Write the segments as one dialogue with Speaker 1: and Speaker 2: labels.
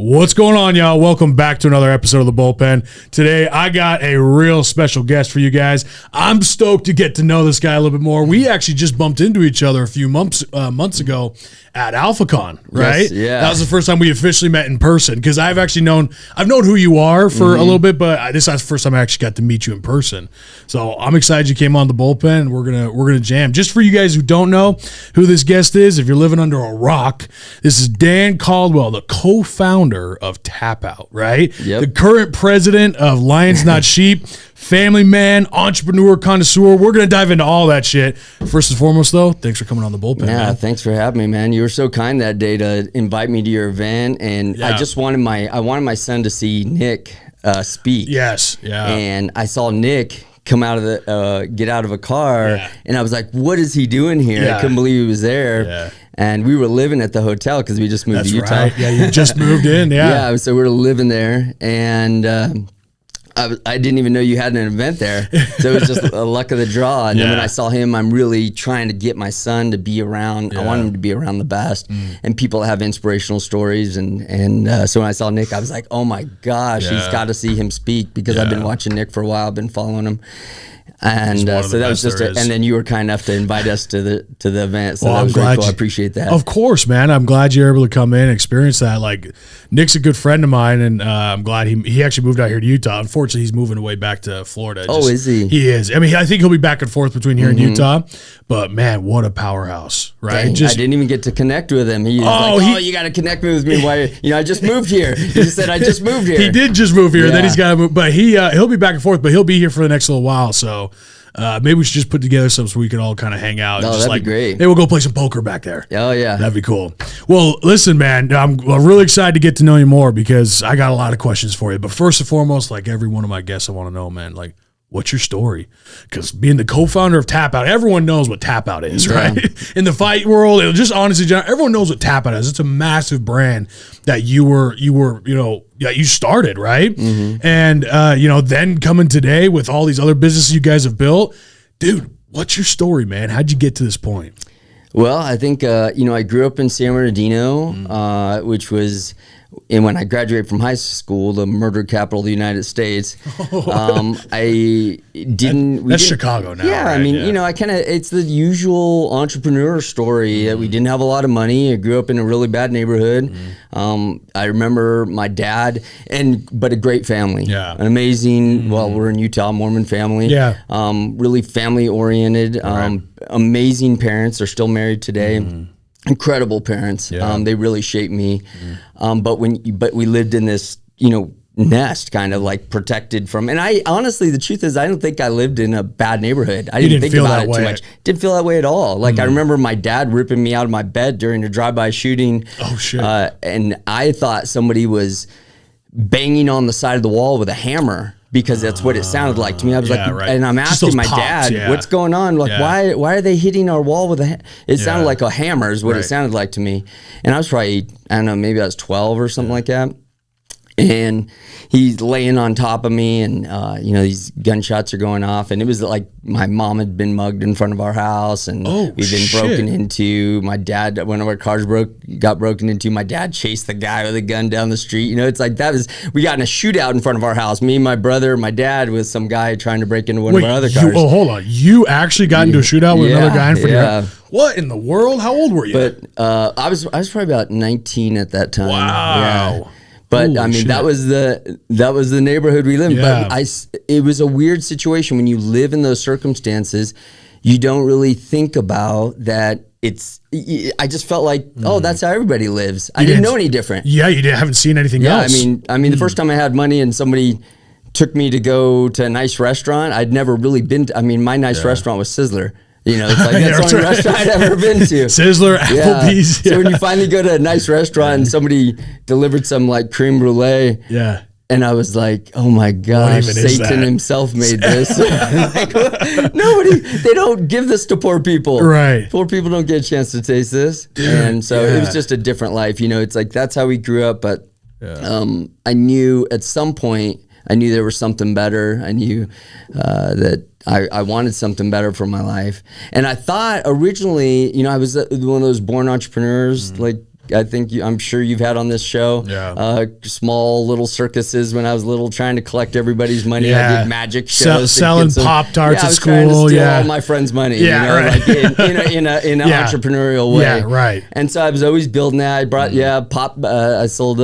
Speaker 1: What's going on, y'all? Welcome back to another episode of the Bullpen. Today, I got a real special guest for you guys. I'm stoked to get to know this guy a little bit more. We actually just bumped into each other a few months ago at AlphaCon, right?
Speaker 2: Yes, yeah.
Speaker 1: That was the first time we officially met in person, because I've known who you are for a little bit, but this is the first time I actually got to meet you in person. So I'm excited you came on the Bullpen, and we're gonna jam. Just for you guys who don't know who this guest is, if you're living under a rock, this is Dan Caldwell, the co-founder of Tapout, right?
Speaker 2: Yep.
Speaker 1: The current president of Lions Not Sheep, family man, entrepreneur, connoisseur. We're going to dive into all that shit. First and foremost, though, thanks for coming on the Bullpen.
Speaker 2: Yeah,
Speaker 1: man.
Speaker 2: Thanks for having me, man. You were so kind that day to invite me to your event, and I just wanted my son to see Nick speak.
Speaker 1: Yes, yeah.
Speaker 2: And I saw Nick come out of get out of a car, and I was like, "What is he doing here?"
Speaker 1: Yeah.
Speaker 2: I couldn't believe he was there.
Speaker 1: Yeah.
Speaker 2: And we were living at the hotel because we just moved to Utah.
Speaker 1: Right. Yeah, you just moved in. Yeah.
Speaker 2: Yeah, so we were living there, and I didn't even know you had an event there. So it was just a luck of the draw. And then when I saw him, I'm really trying to get my son to be around. I want him to be around the best and people that have inspirational stories. And so when I saw Nick, I was like, oh my gosh, he's got to see him speak, because I've been watching Nick for a while. I've been following him. And so that was just and then you were kind enough to invite us to the event. So that was really cool. I appreciate that.
Speaker 1: Of course, man. I'm glad you're able to come in and experience that. Like, Nick's a good friend of mine, and I'm glad he actually moved out here to Utah. Unfortunately, he's moving away back to Florida.
Speaker 2: Is he?
Speaker 1: He is. I mean, I think he'll be back and forth between here and Utah. But man, what a powerhouse, right?
Speaker 2: Dang, I didn't even get to connect with him. He was like, you got to connect with me. Why? I just moved here. He said, I just moved here.
Speaker 1: He did just move here. Then he's got to move. But he'll be back and forth, but he'll be here for the next little while. So maybe we should just put together something so we can all kind of hang out.
Speaker 2: Oh,
Speaker 1: just
Speaker 2: that'd be great.
Speaker 1: Maybe we'll go play some poker back there.
Speaker 2: Oh, yeah.
Speaker 1: That'd be cool. Well, listen, man, I'm really excited to get to know you more, because I got a lot of questions for you. But first and foremost, like every one of my guests, I want to know, man, like, what's your story? Because being the co-founder of Tapout, everyone knows what Tapout is, right? In the fight world, it'll just honestly, everyone knows what Tapout is. It's a massive brand that you started, right? And then coming today with all these other businesses you guys have built, dude, what's your story, man? How'd you get to this point?
Speaker 2: Well, I think I grew up in San Bernardino, which was. And when I graduated from high school, the murder capital of the United States, I didn't.
Speaker 1: That's Chicago now.
Speaker 2: Yeah,
Speaker 1: right?
Speaker 2: I mean, it's the usual entrepreneur story. We didn't have a lot of money. I grew up in a really bad neighborhood. I remember my dad, but a great family. Yeah, an amazing. Well, we're in Utah, Mormon family. Yeah, really family oriented. Amazing parents. They're still married today. Incredible parents. They really shaped me. But we lived in this, nest, kind of like protected from. And I honestly, the truth is, I don't think I lived in a bad neighborhood. I didn't think about it too much. Didn't feel that way at all. Like I remember my dad ripping me out of my bed during a drive-by shooting. Oh shit! And I thought somebody was banging on the side of the wall with a hammer, because that's what it sounded like to me. I was and I'm asking my dad, what's going on? Like, why are they hitting our wall with it sounded like a hammer is what it sounded like to me. And I was probably, I don't know, maybe I was 12 or something like that. And he's laying on top of me, and these gunshots are going off, and it was like my mom had been mugged in front of our house, and we've been broken into. My dad, one of our cars got broken into. My dad chased the guy with a gun down the street. It's like we got in a shootout in front of our house. Me, my brother, my dad, with some guy trying to break into one of our other cars.
Speaker 1: Hold on, you actually got into a shootout with another guy in front of your house? What in the world? How old were you?
Speaker 2: But I was probably about 19 at that time.
Speaker 1: Wow.
Speaker 2: Yeah. But holy shit. that was the neighborhood we lived in.
Speaker 1: Yeah.
Speaker 2: But it was a weird situation when you live in those circumstances. You don't really think about that. I just felt like, that's how everybody lives. I didn't know any different.
Speaker 1: Yeah, you haven't seen anything else.
Speaker 2: I mean, the first time I had money and somebody took me to go to a nice restaurant, I'd never really been to. I mean, my nice restaurant was Sizzler. It's like that's the only restaurant I've ever been to.
Speaker 1: Sizzler, Applebee's.
Speaker 2: Yeah. So when you finally go to a nice restaurant and somebody delivered some like creme brulee, and I was like, oh my gosh, Satan himself made this. Like, they don't give this to poor people.
Speaker 1: Right.
Speaker 2: Poor people don't get a chance to taste this. Dude, and so it was just a different life. It's like that's how we grew up. But I knew at some point, there was something better. I knew that I wanted something better for my life. And I thought originally, I was one of those born entrepreneurs, like I'm sure you've had on this show. Small little circuses when I was little, trying to collect everybody's money. I did magic shows,
Speaker 1: selling Pop-Tarts at school.
Speaker 2: Trying to steal all my friends' money. Like in an entrepreneurial way.
Speaker 1: Yeah, right.
Speaker 2: And so I was always building that. I brought I sold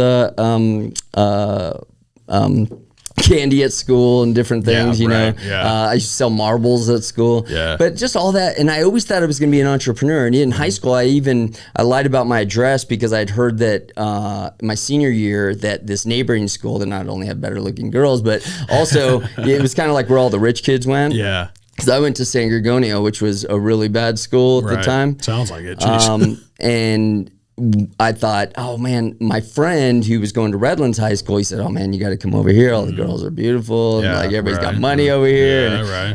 Speaker 2: candy at school and different things, I used to sell marbles at school, but just all that. And I always thought I was going to be an entrepreneur. And in high school, I lied about my address because I'd heard that my senior year that this neighboring school that not only had better looking girls, but also it was kind of like where all the rich kids went.
Speaker 1: Yeah.
Speaker 2: Because I went to San Gregorio, which was a really bad school at the time.
Speaker 1: Sounds like it.
Speaker 2: And I thought, oh man, my friend who was going to Redlands High School, he said, oh man, you got to come over here. All the girls are beautiful. And like everybody's got money over here.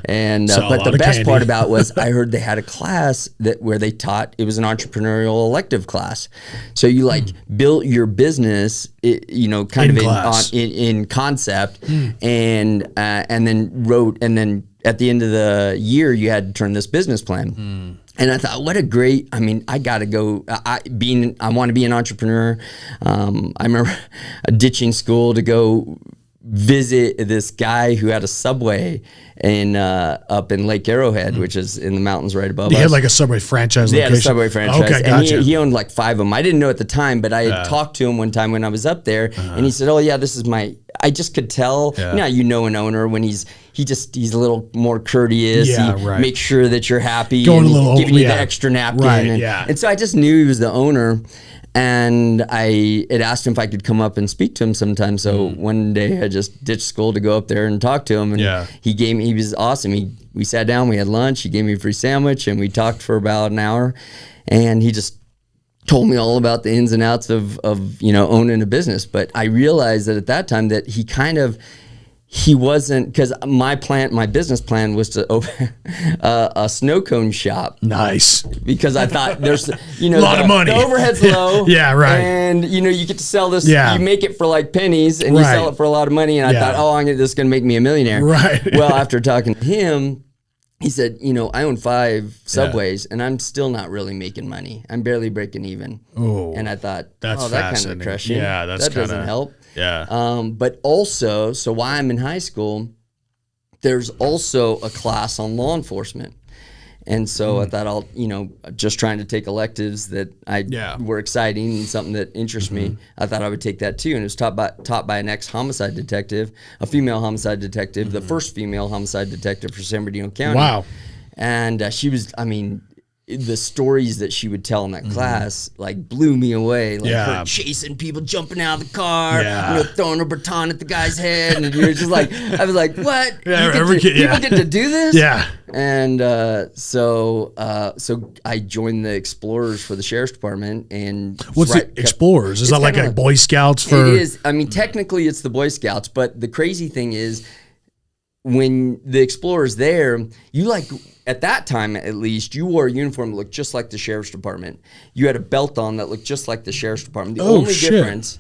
Speaker 2: But the best part about was I heard they had a class where they taught, it was an entrepreneurial elective class. So you built your business, kind of in concept, and then wrote, and then at the end of the year, you had to turn this business plan. And I thought, what a great, I got to go, I want to be an entrepreneur. I remember ditching school to go visit this guy who had a Subway up in Lake Arrowhead, which is in the mountains right above us.
Speaker 1: He had like a Subway franchise location?
Speaker 2: Yeah, a Subway franchise.
Speaker 1: Okay, gotcha.
Speaker 2: And he owned like 5 of them. I didn't know at the time, but I had talked to him one time when I was up there, and he said, oh yeah, this is I just could tell, an owner when he's a little more courteous. Make sure that you're happy, giving you the extra napkin. And so I just knew he was the owner. And I had asked him if I could come up and speak to him sometime. So one day I just ditched school to go up there and talk to him. And he was awesome. We sat down, we had lunch, he gave me a free sandwich, and we talked for about an hour. And he just told me all about the ins and outs of owning a business. But I realized that at that time that he wasn't, because my business plan was to open a snow cone shop.
Speaker 1: Nice.
Speaker 2: Because I thought there's,
Speaker 1: a lot of money.
Speaker 2: The overhead's low. And, you get to sell this, you make it for like pennies and you sell it for a lot of money. And I thought, this is going to make me a millionaire. Well, after talking to him, he said, I own 5 Subways and I'm still not really making money. I'm barely breaking even. Oh, and I thought, that kind of crushing.
Speaker 1: Yeah, that
Speaker 2: doesn't help.
Speaker 1: Yeah.
Speaker 2: But also, so while I'm in high school, there's also a class on law enforcement. And so I thought I'll, just trying to take electives that were exciting and something that interests me. I thought I would take that too. And it was taught by an ex-homicide detective, a female homicide detective, the first female homicide detective for San Bernardino County.
Speaker 1: Wow.
Speaker 2: And she was, the stories that she would tell in that class blew me away. Her chasing people, jumping out of the car, throwing a baton at the guy's head, and you're just like, I was like, what? People get to do this?
Speaker 1: Yeah.
Speaker 2: And so I joined the Explorers for the Sheriff's Department. And
Speaker 1: what's the Explorers? Is that like a Boy Scouts for?
Speaker 2: It is. Technically it's the Boy Scouts, but the crazy thing is, when the Explorer's there, at that time at least, you wore a uniform that looked just like the Sheriff's Department. You had a belt on that looked just like the Sheriff's Department. The only difference,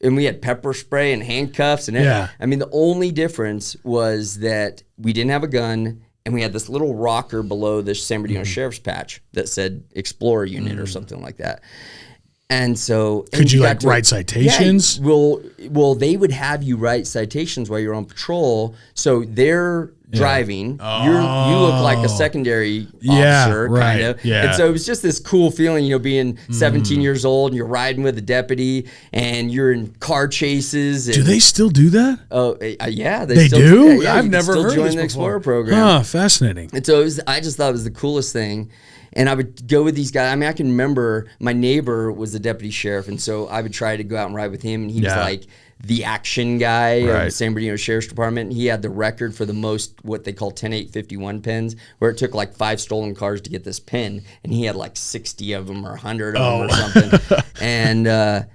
Speaker 2: and we had pepper spray and handcuffs and everything. The only difference was that we didn't have a gun, and we had this little rocker below the San Bernardino Sheriff's patch that said Explorer Unit or something like that. And so,
Speaker 1: could you write citations?
Speaker 2: Well, they would have you write citations while you're on patrol. So they're driving. You look like a secondary officer, kind of. Yeah. And so it was just this cool feeling, being 17 years old and you're riding with a deputy and you're in car chases. And,
Speaker 1: do they still do that?
Speaker 2: Oh, yeah,
Speaker 1: they
Speaker 2: still
Speaker 1: do.
Speaker 2: Yeah,
Speaker 1: I've never heard
Speaker 2: join
Speaker 1: this
Speaker 2: the
Speaker 1: before.
Speaker 2: Explorer program.
Speaker 1: Fascinating.
Speaker 2: And so I just thought it was the coolest thing. And I would go with these guys. I can remember my neighbor was the deputy sheriff, and so I would try to go out and ride with him. And he was like the action guy of the San Bernardino Sheriff's Department. He had the record for the most what they call 10851 pens, where it took 5 stolen cars to get this pen, and he had 60 of them or 100 of them or something.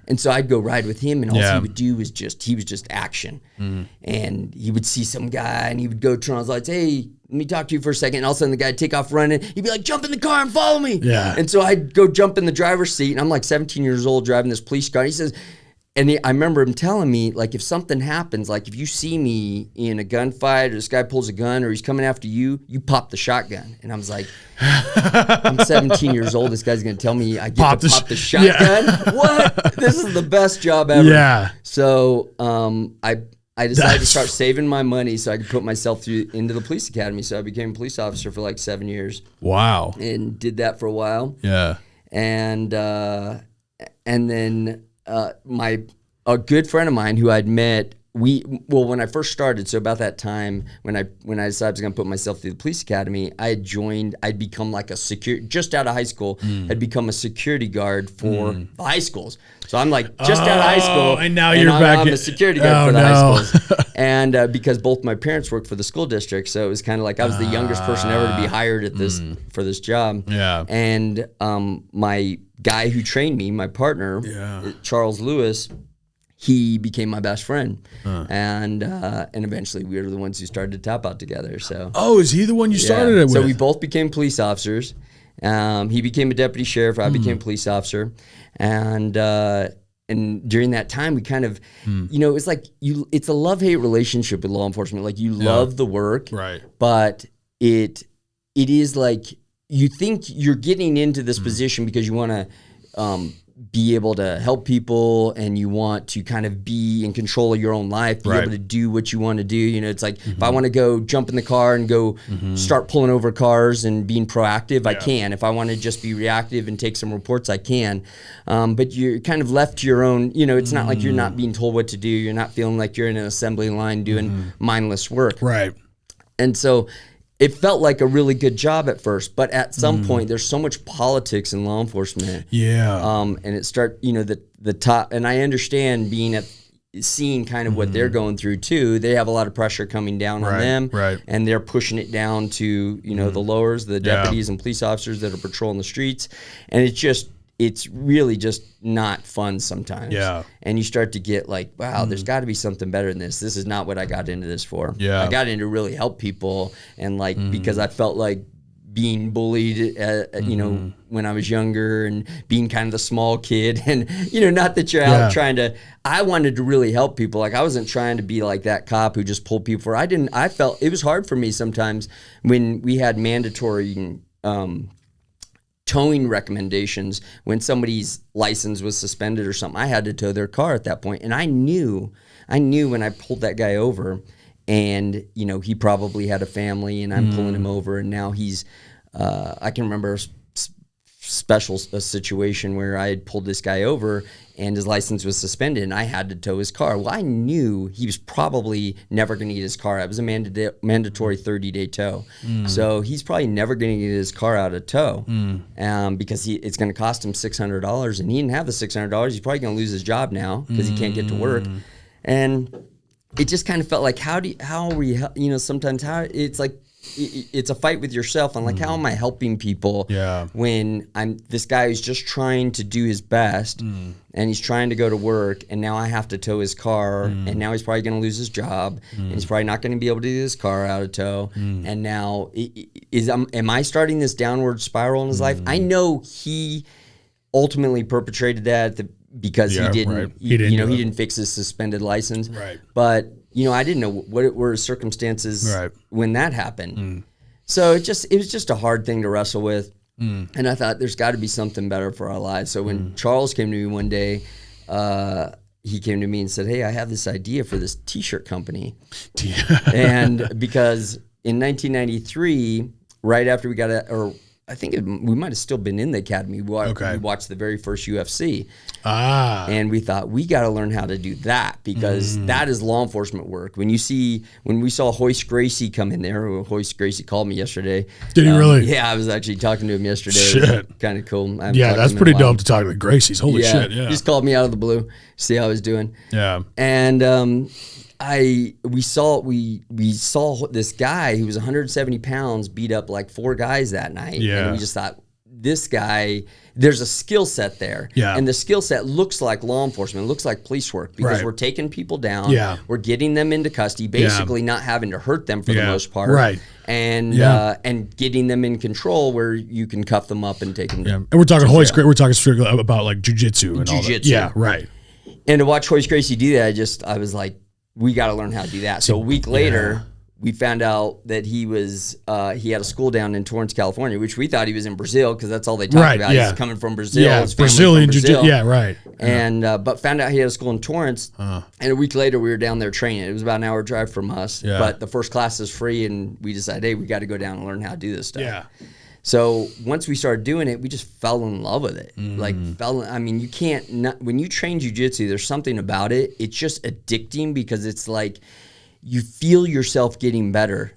Speaker 2: And so I'd go ride with him, and all he would do was he was just action. And he would see some guy, and he would go turn on his lights. Hey, let me talk to you for a second. And all of a sudden the guy would take off running. He'd be like, jump in the car and follow me. Yeah. And so I'd go jump in the driver's seat, and I'm 17 years old driving this police car. And he says, I remember him telling me, like, if something happens, like if you see me in a gunfight or this guy pulls a gun or he's coming after you, you pop the shotgun. And I was like, I'm 17 years old. This guy's going to tell me I get to pop the shotgun? Yeah. What? This is the best job ever.
Speaker 1: Yeah.
Speaker 2: So I decided to start saving my money so I could put myself into the police academy. So I became a police officer for like 7 years.
Speaker 1: Wow.
Speaker 2: And did that for a while.
Speaker 1: Yeah.
Speaker 2: And then a good friend of mine who I'd met, when I first started, so about that time when I decided I was going to put myself through the police academy, I'd become like a just out of high school, had become a security guard for the high schools. So I'm like just out of high school,
Speaker 1: and now I'm
Speaker 2: a security guard for the high schools. And because both my parents worked for the school district, so it was kind of like I was the youngest person ever to be hired at for this job.
Speaker 1: Yeah.
Speaker 2: And my guy who trained me, my partner, Charles Lewis, he became my best friend, and eventually we were the ones who started Tapout together. So,
Speaker 1: is he the one you started it with?
Speaker 2: So we both became police officers. He became a deputy sheriff. I became a police officer, and during that time, we kind of, it's like it's a love-hate relationship with law enforcement. Like you love the work,
Speaker 1: right?
Speaker 2: But it is like you think you're getting into this position because you want to. Be able to help people, and you want to kind of be in control of your own life, be able to do what you want to do. It's like if I want to go jump in the car and go start pulling over cars and being proactive, I can. If I want to just be reactive and take some reports, I can. But you're kind of left to your own, it's not like you're not being told what to do. You're not feeling like you're in an assembly line doing mindless work.
Speaker 1: Right.
Speaker 2: And so it felt like a really good job at first, but at some point there's so much politics in law enforcement.
Speaker 1: Yeah.
Speaker 2: And it the top, and I understand seeing kind of what they're going through too. They have a lot of pressure coming down on them,
Speaker 1: right?
Speaker 2: And they're pushing it down to the lowers, the deputies and police officers that are patrolling the streets, and it's really just not fun sometimes.
Speaker 1: Yeah.
Speaker 2: And you start to get like, wow, there's got to be something better than this. This is not what I got into this for.
Speaker 1: Yeah.
Speaker 2: I got into to really help people, and because I felt like being bullied, when I was younger, and being kind of the small kid, and not that you're out trying to. I wanted to really help people. Like I wasn't trying to be like that cop who just pulled people for. I felt it was hard for me sometimes when we had mandatory towing recommendations when somebody's license was suspended or something. I had to tow their car at that point, and I knew when I pulled that guy over, and he probably had a family, and I'm pulling him over, and now he's I can remember a situation where I had pulled this guy over and his license was suspended and I had to tow his car. Well, I knew he was probably never going to get his car out. It was a mandatory 30-day tow. So he's probably never going to get his car out of tow because it's going to cost him $600, and he didn't have the $600. He's probably going to lose his job now because he can't get to work. And it just kind of felt like, sometimes it's like, it's a fight with yourself. I'm like, how am I helping people when I'm this guy who's just trying to do his best and he's trying to go to work, and now I have to tow his car, and now he's probably going to lose his job, and he's probably not going to be able to get his car out of tow. And now am I starting this downward spiral in his life? I know he ultimately perpetrated that because he didn't fix his suspended license.
Speaker 1: Right.
Speaker 2: But I didn't know what were his circumstances when that happened. So it was just a hard thing to wrestle with. And I thought there's got to be something better for our lives. So when Charles came to me one day, he came to me and said, "Hey, I have this idea for this T-shirt company." And because in 1993, right after we got I think we might have still been in the academy. We watched the very first UFC. And we thought, we got to learn how to do that, because that is law enforcement work. When we saw Hoist Gracie come in there, Hoist Gracie called me yesterday.
Speaker 1: Did he really?
Speaker 2: Yeah, I was actually talking to him yesterday.
Speaker 1: Shit.
Speaker 2: Kind of cool.
Speaker 1: Yeah, that's pretty dope to talk to the Gracies. Holy shit, yeah.
Speaker 2: He just called me out of the blue, see how I was doing.
Speaker 1: Yeah.
Speaker 2: And we saw this guy who was 170 pounds beat up like 4 guys that night.
Speaker 1: Yeah.
Speaker 2: And we just thought, this guy, there's a skill set there.
Speaker 1: Yeah.
Speaker 2: And the skill set looks like law enforcement, looks like police work, because we're taking people down.
Speaker 1: Yeah.
Speaker 2: We're getting them into custody, basically not having to hurt them for the most part.
Speaker 1: Right.
Speaker 2: And getting them in control where you can cuff them up and take them down.
Speaker 1: And we're talking Hoist, we're talking strictly about like jujitsu and all that.
Speaker 2: Jiu-jitsu.
Speaker 1: Yeah, right.
Speaker 2: And to watch Hoist Gracie do that, I was like, we got to learn how to do that. So a week later, we found out that he had a school down in Torrance, California, which we thought he was in Brazil because that's all they talked about. He's coming from Brazil.
Speaker 1: Yeah, Brazilian Jiu-Jitsu. Yeah, right.
Speaker 2: And but found out he had a school in Torrance. And a week later, we were down there training. It was about an hour drive from us. Yeah. But the first class is free, and we decided, hey, we got to go down and learn how to do this stuff.
Speaker 1: Yeah.
Speaker 2: So once we started doing it, we just fell in love with it. You can't, when you train jiu-jitsu, there's something about it. It's just addicting because it's like you feel yourself getting better.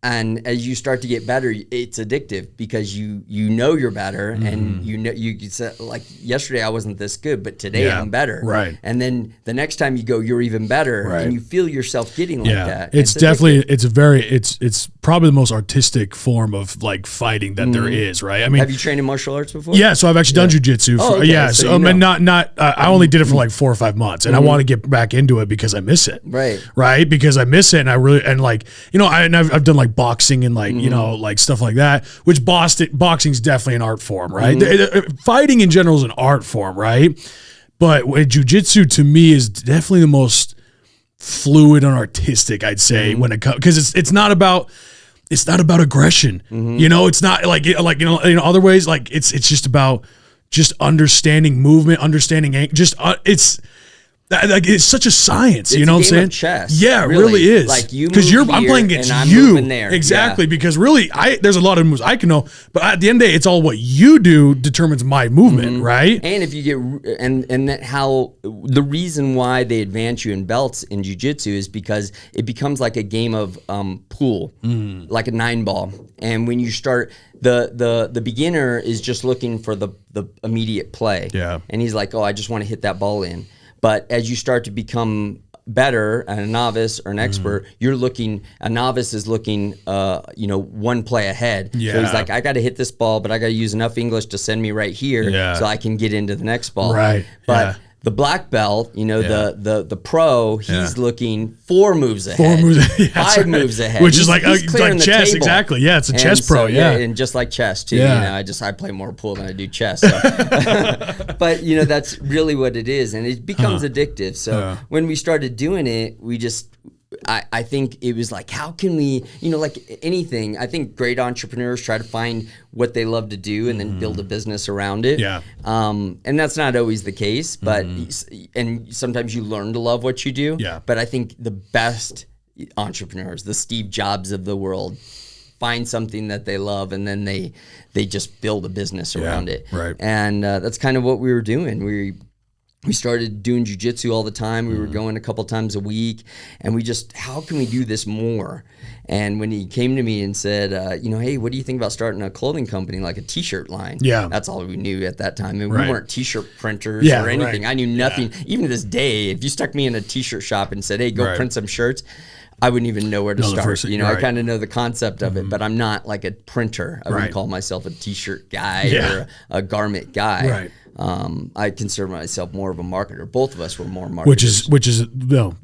Speaker 2: And as you start to get better, it's addictive because you know you're better, and you say, like, yesterday I wasn't this good, but today I'm better.
Speaker 1: Right.
Speaker 2: And then the next time you go, you're even better, and you feel yourself getting like that.
Speaker 1: It's definitely it's probably the most artistic form of like fighting that there is, right? I mean,
Speaker 2: have you trained in martial arts before?
Speaker 1: Yeah, so I've actually done jiu-jitsu. I only did it for like 4 or 5 months, and I want to get back into it because I miss it. Right. Because I miss it, and I've done like boxing and like like stuff like that, which boxing's definitely an art form, right? Fighting in general is an art form, right? But jiu-jitsu to me is definitely the most fluid and artistic, I'd say, when it comes, because it's not about aggression. It's not like other ways, like it's just about just understanding movement, understanding it's such a science, you know what I'm saying?
Speaker 2: Chess,
Speaker 1: yeah, really. It really is.
Speaker 2: Like you, because
Speaker 1: I'm playing against you. Exactly, because really, there's a lot of moves I can know, but at the end of the day, it's all what you do determines my movement, right?
Speaker 2: And if you get the reason why they advance you in belts in jiu-jitsu is because it becomes like a game of pool, like a 9-ball, and when you start. The beginner is just looking for the immediate play, and he's like, oh, I just want to hit that ball in. But as you start to become better, and a novice or an expert, a novice is looking, one play ahead. Yeah. So he's like, I got to hit this ball, but I got to use enough English to send me right here so I can get into the next ball.
Speaker 1: Right.
Speaker 2: But the black belt, the pro, he's looking 4 moves ahead, 5 moves ahead,
Speaker 1: which is like chess, table. Exactly. Yeah, it's a chess pro.
Speaker 2: And just like chess too. Yeah. I play more pool than I do chess. So. But that's really what it is, and it becomes addictive. So when we started doing it, I think it was like, how can we, like anything, I think great entrepreneurs try to find what they love to do and then build a business around it.
Speaker 1: Yeah.
Speaker 2: And that's not always the case, but, and sometimes you learn to love what you do.
Speaker 1: Yeah.
Speaker 2: But I think the best entrepreneurs, the Steve Jobs of the world, find something that they love and then they just build a business around it.
Speaker 1: Right.
Speaker 2: And that's kind of what we were doing. We started doing jiu-jitsu all the time. We were going a couple times a week, and we just, how can we do this more? And when he came to me and said, hey, what do you think about starting a clothing company, like a t-shirt line?
Speaker 1: Yeah.
Speaker 2: That's all we knew at that time. And we weren't t-shirt printers or anything. I knew nothing. Even to this day, if you stuck me in a t-shirt shop and said, hey, go print some shirts, I wouldn't even know where to start. I kind of know the concept of it, but I'm not like a printer. I wouldn't call myself a t-shirt guy or a garment guy.
Speaker 1: Right.
Speaker 2: I consider myself more of a marketer. Both of us were more marketers.
Speaker 1: Which is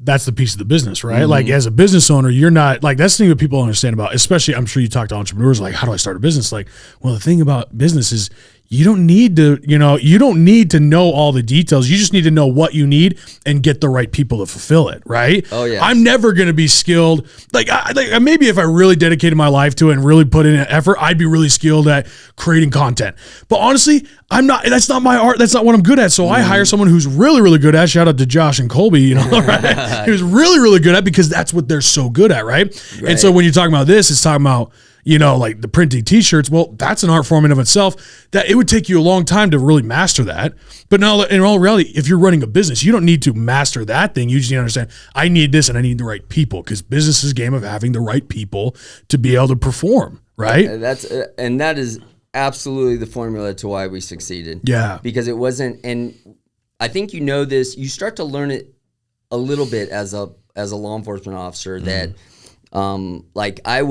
Speaker 1: that's the piece of the business, right? Like as a business owner, you're not like, that's the thing that people don't understand about, especially I'm sure you talk to entrepreneurs like, how do I start a business? Like, well, the thing about business is you don't need to know all the details. You just need to know what you need and get the right people to fulfill it, right?
Speaker 2: Oh yeah.
Speaker 1: I'm never going to be skilled. Like maybe if I really dedicated my life to it and really put in an effort, I'd be really skilled at creating content. But honestly, I'm not. That's not my art. That's not what I'm good at. So I hire someone who's really, really good at. Shout out to Josh and Colby. Right? He was really, really good at, because that's what they're so good at, right? And so when you're talking about this, it's talking about, like the printing t-shirts. Well, that's an art form in of itself that it would take you a long time to really master that. But now in all reality, if you're running a business, you don't need to master that thing. You just need to understand, I need this and I need the right people, because business is a game of having the right people to be able to perform, right?
Speaker 2: That is absolutely the formula to why we succeeded.
Speaker 1: Yeah.
Speaker 2: Because it wasn't, and I think this, you start to learn it a little bit as a law enforcement officer that like I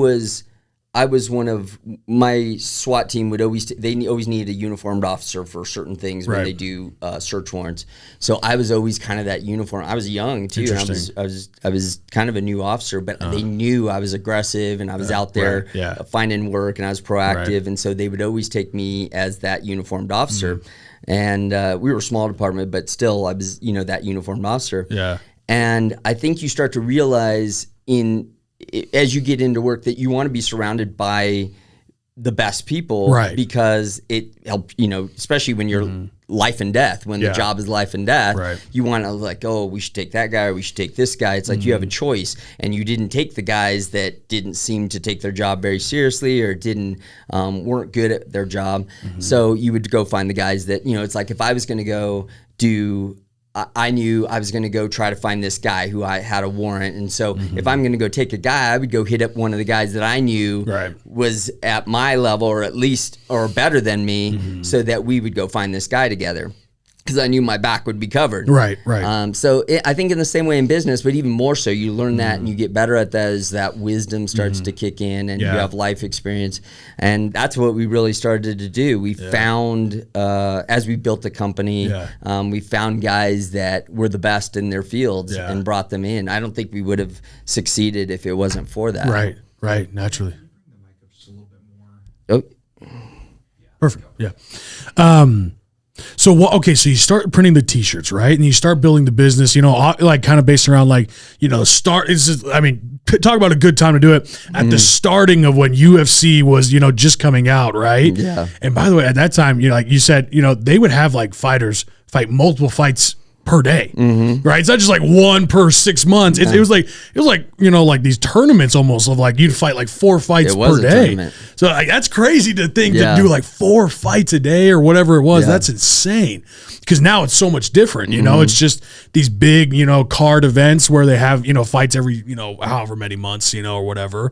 Speaker 2: I was one of my SWAT team would always needed a uniformed officer for certain things when they do search warrants. So I was always kind of that uniform. I was young too. And I was kind of a new officer, but they knew I was aggressive and I was out there finding work and I was proactive. And so they would always take me as that uniformed officer. And we were a small department, but still I was, that uniformed officer. Yeah. And I think you start to realize as you get into work that you want to be surrounded by the best people, because it helps, especially when you're life and death, when the job is life and death, you want to like, oh, we should take that guy or we should take this guy. It's like you have a choice, and you didn't take the guys that didn't seem to take their job very seriously or weren't good at their job. So you would go find the guys that, it's like if I was going to go I knew I was going to go try to find this guy who I had a warrant. And so if I'm going to go take a guy, I would go hit up one of the guys that I knew was at my level or better than me, so that we would go find this guy together. Because I knew my back would be covered. Right. So I think in the same way in business, but even more so, you learn that and you get better at that as that wisdom starts to kick in and you have life experience. And that's what we really started to do. We found, as we built the company, we found guys that were the best in their fields and brought them in. I don't think we would have succeeded if it wasn't for that.
Speaker 1: Right. Naturally.
Speaker 2: Oh.
Speaker 1: Perfect. Yeah. So so you start printing the t-shirts, right? And you start building the business, like kind of based around like, talk about a good time to do it at the starting of when UFC was, just coming out, right? Yeah. And by the way, at that time, like you said, they would have like fighters fight multiple fights per day, right? It's not just like one per 6 months. It was like like these tournaments almost of like you'd fight like 4 fights per day. So like that's crazy to think to do like 4 fights a day or whatever it was. That's insane. Because now it's so much different. It's just these big card events where they have fights every however many months or whatever.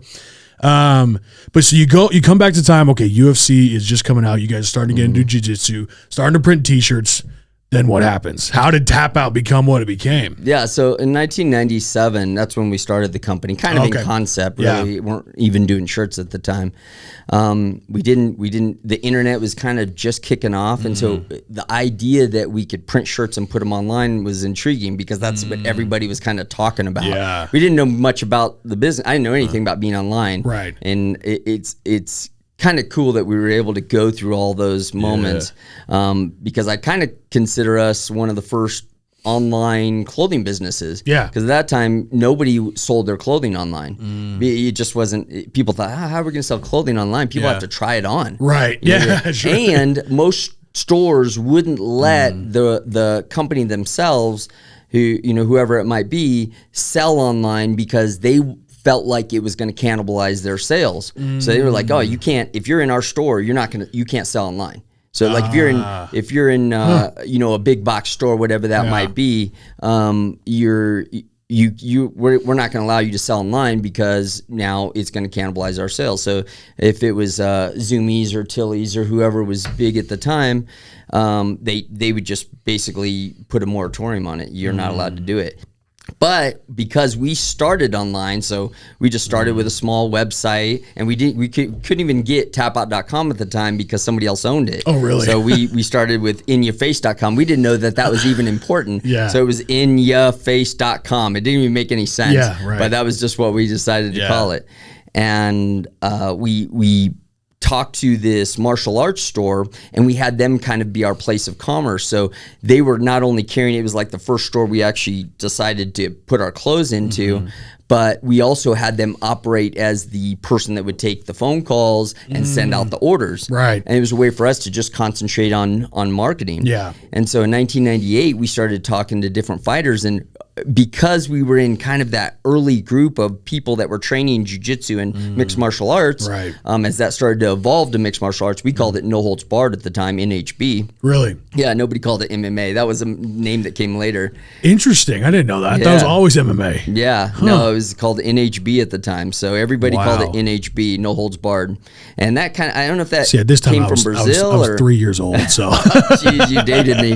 Speaker 1: But so you come back to time. Okay, UFC is just coming out. You guys are starting to get into jiu-jitsu, starting to print t-shirts. Then what happens? How did Tapout become what it became?
Speaker 2: Yeah, so in 1997, that's when we started the company, kind of in concept. Really, we weren't even doing shirts at the time. We didn't. The internet was kind of just kicking off, and so the idea that we could print shirts and put them online was intriguing because that's what everybody was kind of talking about. Yeah. We didn't know much about the business. I didn't know anything about being online. Right. And it's kind of cool that we were able to go through all those moments, because I kind of consider us one of the first online clothing businesses. Yeah. Because at that time, nobody sold their clothing online. It just wasn't, people thought, how are we going to sell clothing online? People have to try it on. Right. Yeah. Sure. And most stores wouldn't let the company themselves, whoever it might be, sell online because they felt like it was going to cannibalize their sales. So they were like, oh, you can't, if you're in our store, you can't sell online. So like if you're in a big box store, whatever that might be, we're not going to allow you to sell online because now it's going to cannibalize our sales. So if it was Zoomies or Tilly's or whoever was big at the time, they would just basically put a moratorium on it. You're not allowed to do it. But because we started online, so we just started with a small website, and we couldn't even get tapout.com at the time because somebody else owned it. Oh, really? So we started with inyourface.com. We didn't know that was even important. So it was inyourface.com. It didn't even make any sense. Yeah, right. But that was just what we decided to call it. And we talked to this martial arts store, and we had them kind of be our place of commerce. So they were not only carrying it was like the first store we actually decided to put our clothes into, but we also had them operate as the person that would take the phone calls and send out the orders. Right. And it was a way for us to just concentrate on marketing. Yeah. And so in 1998, we started talking to different fighters, and because we were in kind of that early group of people that were training jiu-jitsu and mixed martial arts, as that started to evolve to mixed martial arts, we called it No Holds Barred at the time, NHB. Really? Yeah, nobody called it MMA. That was a name that came later.
Speaker 1: Interesting. I didn't know that. That was always MMA.
Speaker 2: Yeah. Huh. No, it was called NHB at the time. So everybody called it NHB, No Holds Barred. And that kind of, I don't know if that
Speaker 1: at this time
Speaker 2: came from Brazil.
Speaker 1: I was 3 years old, so.
Speaker 2: Jeez, you dated me.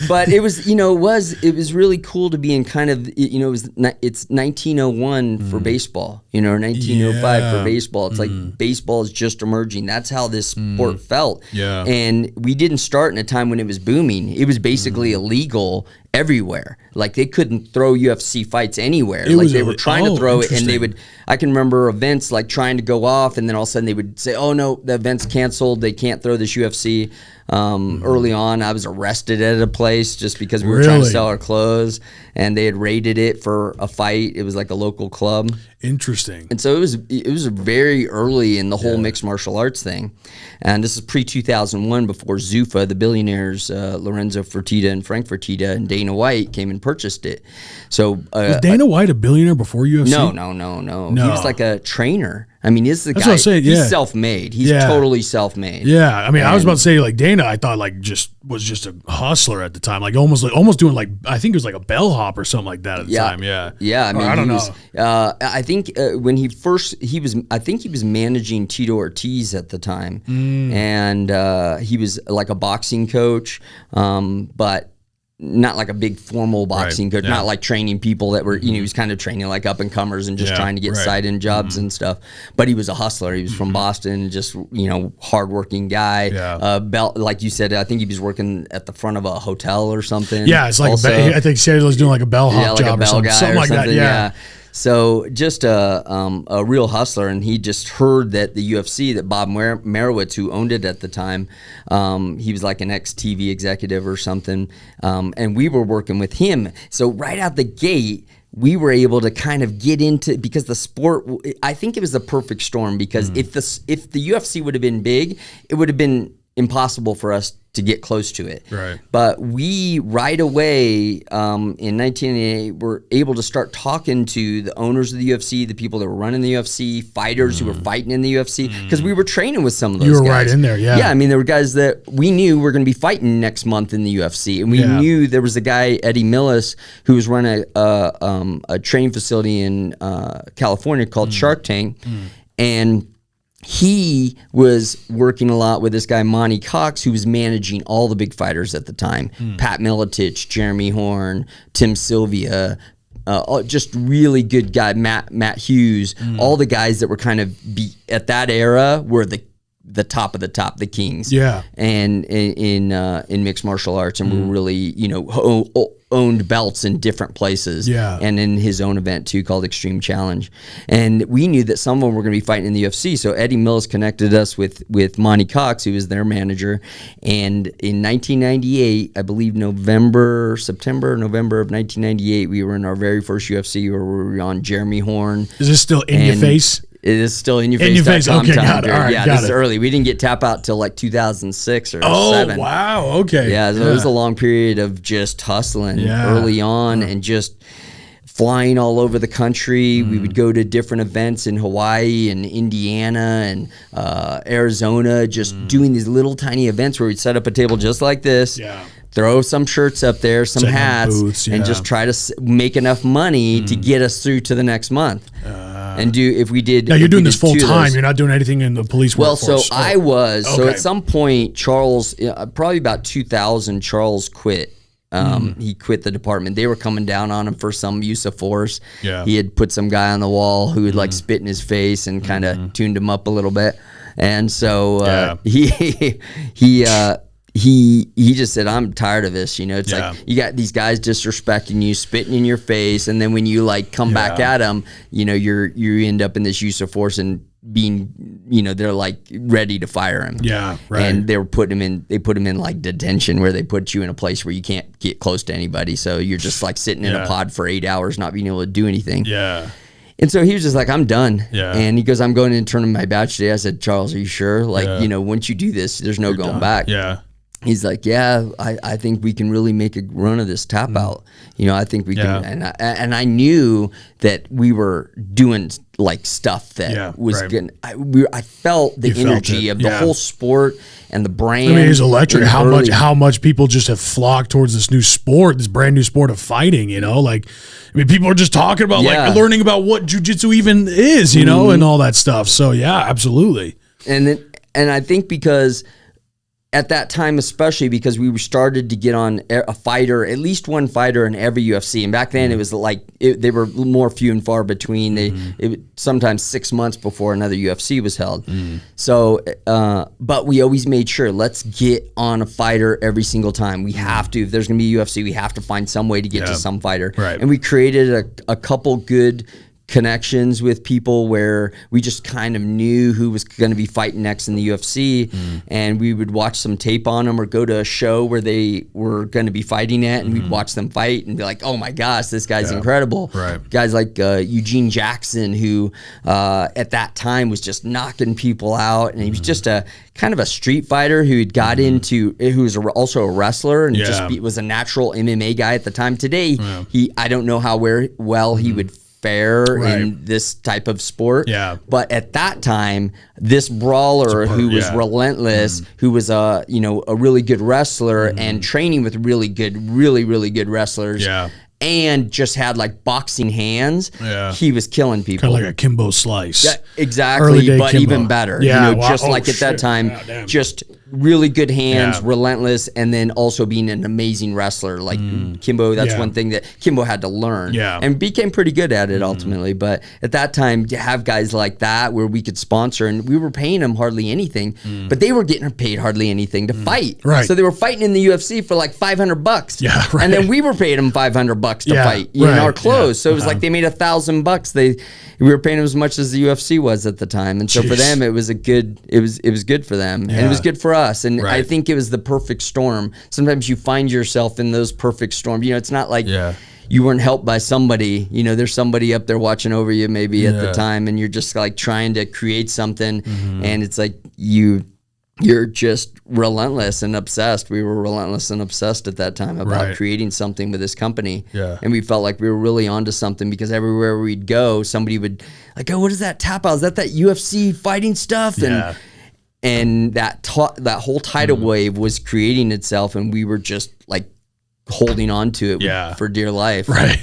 Speaker 2: But it was, it was really cool to be in kind of, you know, it's 1901 for baseball, you know, or 1905 for baseball. It's like baseball is just emerging. That's how this sport felt.
Speaker 1: Yeah.
Speaker 2: And we didn't start in a time when it was booming. It was basically illegal everywhere. Like they couldn't throw UFC fights anywhere. Like they were trying to throw it, and they would, I can remember events like trying to go off, and then all of a sudden they would say, oh no, the event's canceled. They can't throw this UFC. Early on, I was arrested at a place just because we were trying to sell our clothes, and they had raided it for a fight. It was like a local club.
Speaker 1: Interesting.
Speaker 2: And so it was very early in the whole mixed martial arts thing. And this is pre-2001, before Zuffa, the billionaires, Lorenzo Fertitta and Frank Fertitta and Dana White came and purchased it. So
Speaker 1: was Dana White a billionaire before UFC?
Speaker 2: No. He was like a trainer. I mean, he's the
Speaker 1: That's
Speaker 2: guy.
Speaker 1: What I'm saying,
Speaker 2: he's self-made. He's totally self-made.
Speaker 1: Yeah, I mean, I was about to say like Dana. I thought like was just a hustler at the time, like almost doing like, I think it was like a bellhop or something like that at the time. Yeah.
Speaker 2: I mean,
Speaker 1: I don't know.
Speaker 2: I think when he was managing Tito Ortiz at the time, and he was like a boxing coach, but not like a big formal boxing coach, not like training people that were, you know, he was kind of training like up and comers and just trying to get side-in jobs and stuff. But he was a hustler. He was from Boston, just, you know, hardworking guy. Like you said, I think he was working at the front of a hotel or something. Yeah, it's like
Speaker 1: I think he said he was doing like a bellhop job or something like that. Yeah.
Speaker 2: So just a real hustler, and he just heard that the UFC, that Bob Merowitz, who owned it at the time, he was like an ex-TV executive or something, and we were working with him. So right out the gate, we were able to kind of get into, because the sport, I think it was the perfect storm, because if the UFC would have been big, it would have been impossible for us to get close to it.
Speaker 1: Right.
Speaker 2: But we right away in 1988 were able to start talking to the owners of the UFC, the people that were running the UFC, fighters who were fighting in the UFC, because we were training with some of those guys.
Speaker 1: You were right in there, yeah.
Speaker 2: Yeah, I mean, there were guys that we knew were going to be fighting next month in the UFC, and we knew there was a guy, Eddie Millis, who was running a training facility in California called Shark Tank, and he was working a lot with this guy, Monty Cox, who was managing all the big fighters at the time. Pat Miletich, Jeremy Horn, Tim Sylvia, just really good guy, Matt Hughes. All the guys that were kind of at that era were the top of the top, the kings.
Speaker 1: Yeah.
Speaker 2: And in mixed martial arts, and were really, you know, owned belts in different places.
Speaker 1: Yeah.
Speaker 2: And in his own event too, called Extreme Challenge. And we knew that some of them were going to be fighting in the UFC. So Eddie Mills connected us with Monty Cox, who was their manager. And in 1998, I believe November of 1998, we were in our very first UFC, where we were on Jeremy Horn.
Speaker 1: Is this still in your face?
Speaker 2: It is still in your face.
Speaker 1: In your face. Okay, got it. All right,
Speaker 2: this is early. We didn't get Tapout till like 2006 or 7.
Speaker 1: Oh, wow. Okay.
Speaker 2: Yeah, so it was a long period of just hustling early on and just flying all over the country. We would go to different events in Hawaii and Indiana and Arizona, just doing these little tiny events where we'd set up a table just like this.
Speaker 1: Yeah.
Speaker 2: Throw some shirts up there, some hats,
Speaker 1: booths,
Speaker 2: and just try to make enough money to get us through to the next month. And if we did.
Speaker 1: Now you're doing this full time. You're not doing anything in the police workforce.
Speaker 2: Well, so I was. Okay. So at some point, Charles, probably about 2000, Charles quit. He quit the department. They were coming down on him for some use of force.
Speaker 1: Yeah.
Speaker 2: He had put some guy on the wall who would like spit in his face and kind of tuned him up a little bit. And so he just said, I'm tired of this. You know, it's like you got these guys disrespecting you, spitting in your face, and then when you like come back at them, you know, you end up in this use of force and being, you know, they're like ready to fire him.
Speaker 1: Yeah, right.
Speaker 2: And they put him in like detention, where they put you in a place where you can't get close to anybody. So you're just like sitting in a pod for 8 hours, not being able to do anything.
Speaker 1: Yeah.
Speaker 2: And so he was just like, I'm done.
Speaker 1: Yeah.
Speaker 2: And he goes, I'm going in and turning my badge today. I said, Charles, are you sure? Like, you know, once you do this, there's no going back.
Speaker 1: Yeah.
Speaker 2: He's like, yeah, I think we can really make a run of this Tapout. You know, I think we can. And I knew that we were doing like stuff that was good. I felt the energy of the whole sport and the brand.
Speaker 1: I mean, it's electric how much people just have flocked towards this new sport, this brand new sport of fighting, you know? Like, I mean, people are just talking about like learning about what jiu-jitsu even is, you know, and all that stuff. So yeah, absolutely.
Speaker 2: And I think because at that time, especially because we started to get on a fighter, at least one fighter in every UFC. And back then it was like, they were more few and far between. It sometimes 6 months before another UFC was held. So, but we always made sure, let's get on a fighter every single time. We have to, if there's going to be UFC, we have to find some way to get to some fighter.
Speaker 1: Right.
Speaker 2: And we created a couple good connections with people where we just kind of knew who was going to be fighting next in the UFC, and we would watch some tape on them or go to a show where they were going to be fighting at, and we'd watch them fight and be like, oh my gosh, this guy's incredible.
Speaker 1: Right.
Speaker 2: Guys like Eugene Jackson, who at that time was just knocking people out, and he was just a kind of a street fighter who had got into, who was also a wrestler and was a natural MMA guy at the time. Today, I don't know how well he would fare in this type of sport. Yeah. But at that time, this brawler who was relentless, who was a really good wrestler and training with really good wrestlers. Yeah. And just had like boxing hands. Yeah. He was killing people.
Speaker 1: Kind of like a Kimbo Slice.
Speaker 2: Yeah, exactly, but Kimbo. Even better. Yeah, just like at that time, just really good hands, relentless, and then also being an amazing wrestler. Like Kimbo, that's one thing that Kimbo had to learn. Yeah. And became pretty good at it ultimately. But at that time, to have guys like that where we could sponsor, and we were paying them hardly anything, but they were getting paid hardly anything to fight. Right. So they were fighting in the UFC for like $500. Yeah. Right. And then we were paying them $500 to fight in our clothes. So it was like they made $1,000. We were paying them as much as the UFC was at the time. And so for them, it was good for them. And it was good for us. And I think it was the perfect storm. Sometimes you find yourself in those perfect storms. It's not like you weren't helped by somebody. There's somebody up there watching over you maybe at the time, and you're just like trying to create something, and it's like you're just relentless and obsessed. We were relentless and obsessed at that time about creating something with this company. Yeah. And we felt like we were really onto something, because everywhere we'd go, somebody would like, oh, what is that Tapout? Is that UFC fighting stuff? And that whole tidal wave was creating itself, and we were just like holding on to it for dear life. Right.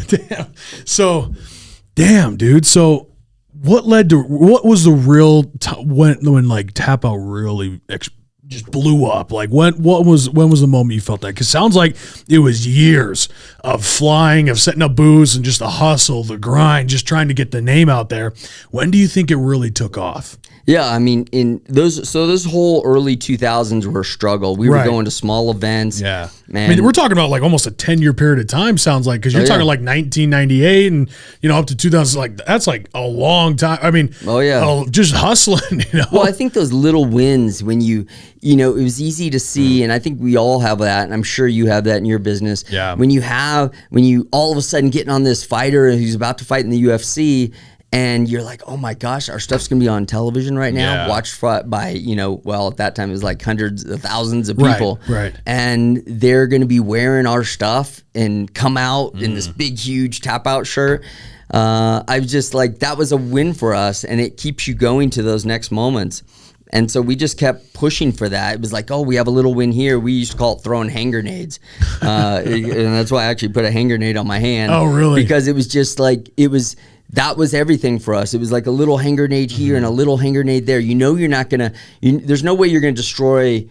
Speaker 1: Damn. So, dude. So, what was the real when like Tapout really just blew up? Like when was the moment you felt that? Because sounds like it was years of flying, of setting up booths, and just the hustle, the grind, just trying to get the name out there. When do you think it really took off?
Speaker 2: Yeah, I mean, those whole early 2000s were a struggle. We were going to small events. Yeah, man. I mean,
Speaker 1: we're talking about like almost a 10-year period of time. Sounds like, because you're talking like 1998 and up to 2000. Like that's like a long time. I mean, just hustling.
Speaker 2: Well, I think those little wins when it was easy to see, and I think we all have that, and I'm sure you have that in your business. Yeah. When you all of a sudden getting on this fighter who's about to fight in the UFC. And you're like, oh my gosh, our stuff's gonna be on television right now, watched by, at that time it was like hundreds of thousands of people. Right. And they're gonna be wearing our stuff and come out in this big, huge Tapout shirt. I was just like, that was a win for us, and it keeps you going to those next moments. And so we just kept pushing for that. It was like, oh, we have a little win here. We used to call it throwing hand grenades. And that's why I actually put a hand grenade on my hand. Oh, really? Because it was just like, that was everything for us. It was like a little hand grenade here and a little hand grenade there. You're not going to, there's no way you're going to destroy,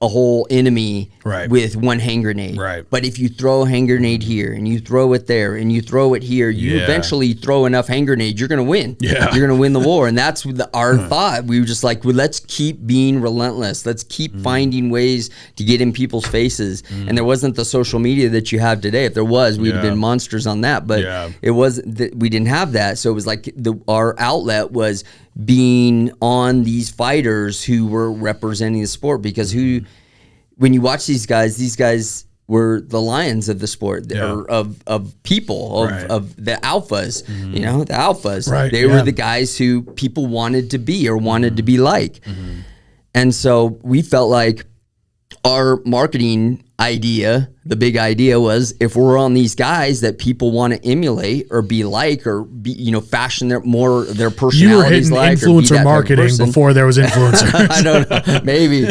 Speaker 2: a whole enemy with one hand grenade. Right. But if you throw a hand grenade here and you throw it there and you throw it here, you eventually throw enough hand grenades, you're going to win. Yeah. You're going to win the war. And that's our thought. We were just like, well, let's keep being relentless. Let's keep finding ways to get in people's faces. And there wasn't the social media that you have today. If there was, we'd have been monsters on that. But it wasn't, we didn't have that. So it was like our outlet was being on these fighters who were representing the sport, because when you watch these guys were the lions of the sport, or of people, of the alphas, the alphas. Right. They were the guys who people wanted to be or wanted to be like. And so we felt like our marketing idea, the big idea was, if we're on these guys that people want to emulate or be like, or be, fashion their personalities. You were hitting
Speaker 1: influencer marketing before there was influencers.
Speaker 2: I don't know, maybe.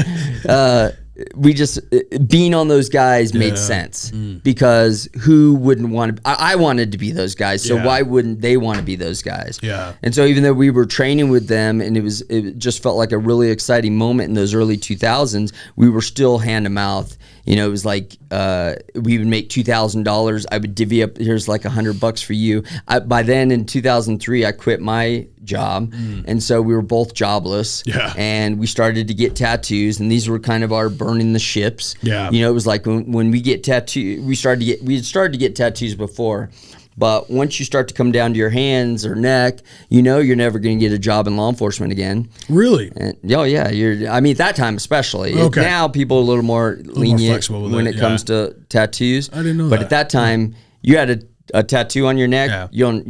Speaker 2: being on those guys made sense because who wouldn't want to, I wanted to be those guys. So why wouldn't they want to be those guys?
Speaker 1: Yeah.
Speaker 2: And so even though we were training with them and it just felt like a really exciting moment in those early 2000s, we were still hand to mouth. You know, it was like we would make $2,000. I would divvy up, here's like $100 for you. By then in 2003, I quit my job. And so we were both jobless.
Speaker 1: Yeah.
Speaker 2: And we started to get tattoos. And these were kind of our burning the ships.
Speaker 1: Yeah.
Speaker 2: You know, it was like when we get tattoos, we had started to get tattoos before. But once you start to come down to your hands or neck, you know you're never going to get a job in law enforcement again.
Speaker 1: Really?
Speaker 2: And, oh yeah, at that time especially.
Speaker 1: Okay.
Speaker 2: Now people are a little more lenient when it comes to tattoos.
Speaker 1: I didn't know
Speaker 2: but
Speaker 1: that.
Speaker 2: At that time, you had a tattoo on your neck, you'll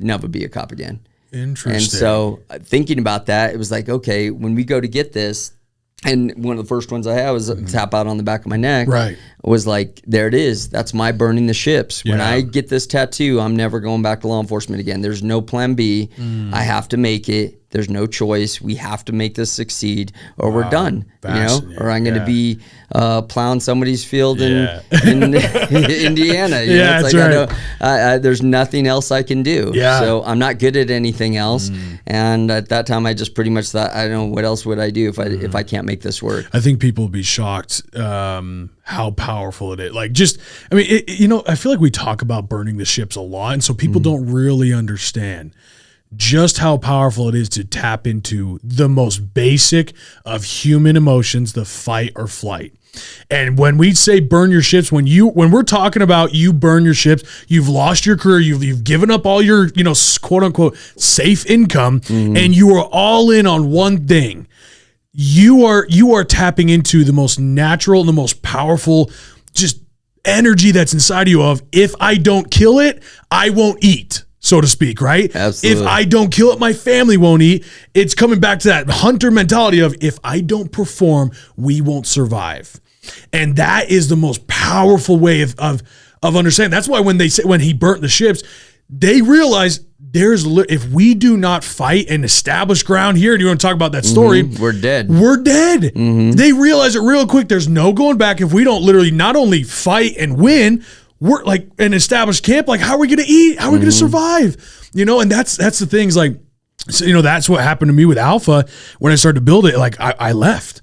Speaker 2: never be a cop again.
Speaker 1: Interesting.
Speaker 2: And so thinking about that, it was like, okay, when we go to get this, and one of the first ones I had was a Tapout on the back of my neck.
Speaker 1: Right.
Speaker 2: Was like, there it is. That's my burning the ships. When I get this tattoo, I'm never going back to law enforcement again. There's no plan B. I have to make it. There's no choice. We have to make this succeed, or we're done. You know, or I'm going to be plowing somebody's field in Indiana. You know, it's like, right. There's nothing else I can do.
Speaker 1: Yeah.
Speaker 2: So I'm not good at anything else. And at that time, I just pretty much thought, I don't know, what else would I do if I can't make this work?
Speaker 1: I think people will be shocked how powerful it is. Like, just, I mean, I feel like we talk about burning the ships a lot, and so people don't really understand just how powerful it is to tap into the most basic of human emotions, the fight or flight. And when we say burn your ships, when we're talking about you burn your ships, you've lost your career, you've given up all your, quote unquote safe income, and you are all in on one thing. You are tapping into the most natural and the most powerful just energy that's inside of you of, if I don't kill it, I won't eat, so to speak, right?
Speaker 2: Absolutely.
Speaker 1: If I don't kill it, my family won't eat. It's coming back to that hunter mentality of, if I don't perform, we won't survive. And that is the most powerful way of understanding. That's why when he burnt the ships, they realized if we do not fight and establish ground here, and you want to talk about that story,
Speaker 2: we're dead.
Speaker 1: We're dead. They realize it real quick. There's no going back. If we don't literally not only fight and win, we're like an established camp. Like, how are we going to eat? How are we going to survive? And that's the things like, so, that's what happened to me with Alpha when I started to build it. Like I left.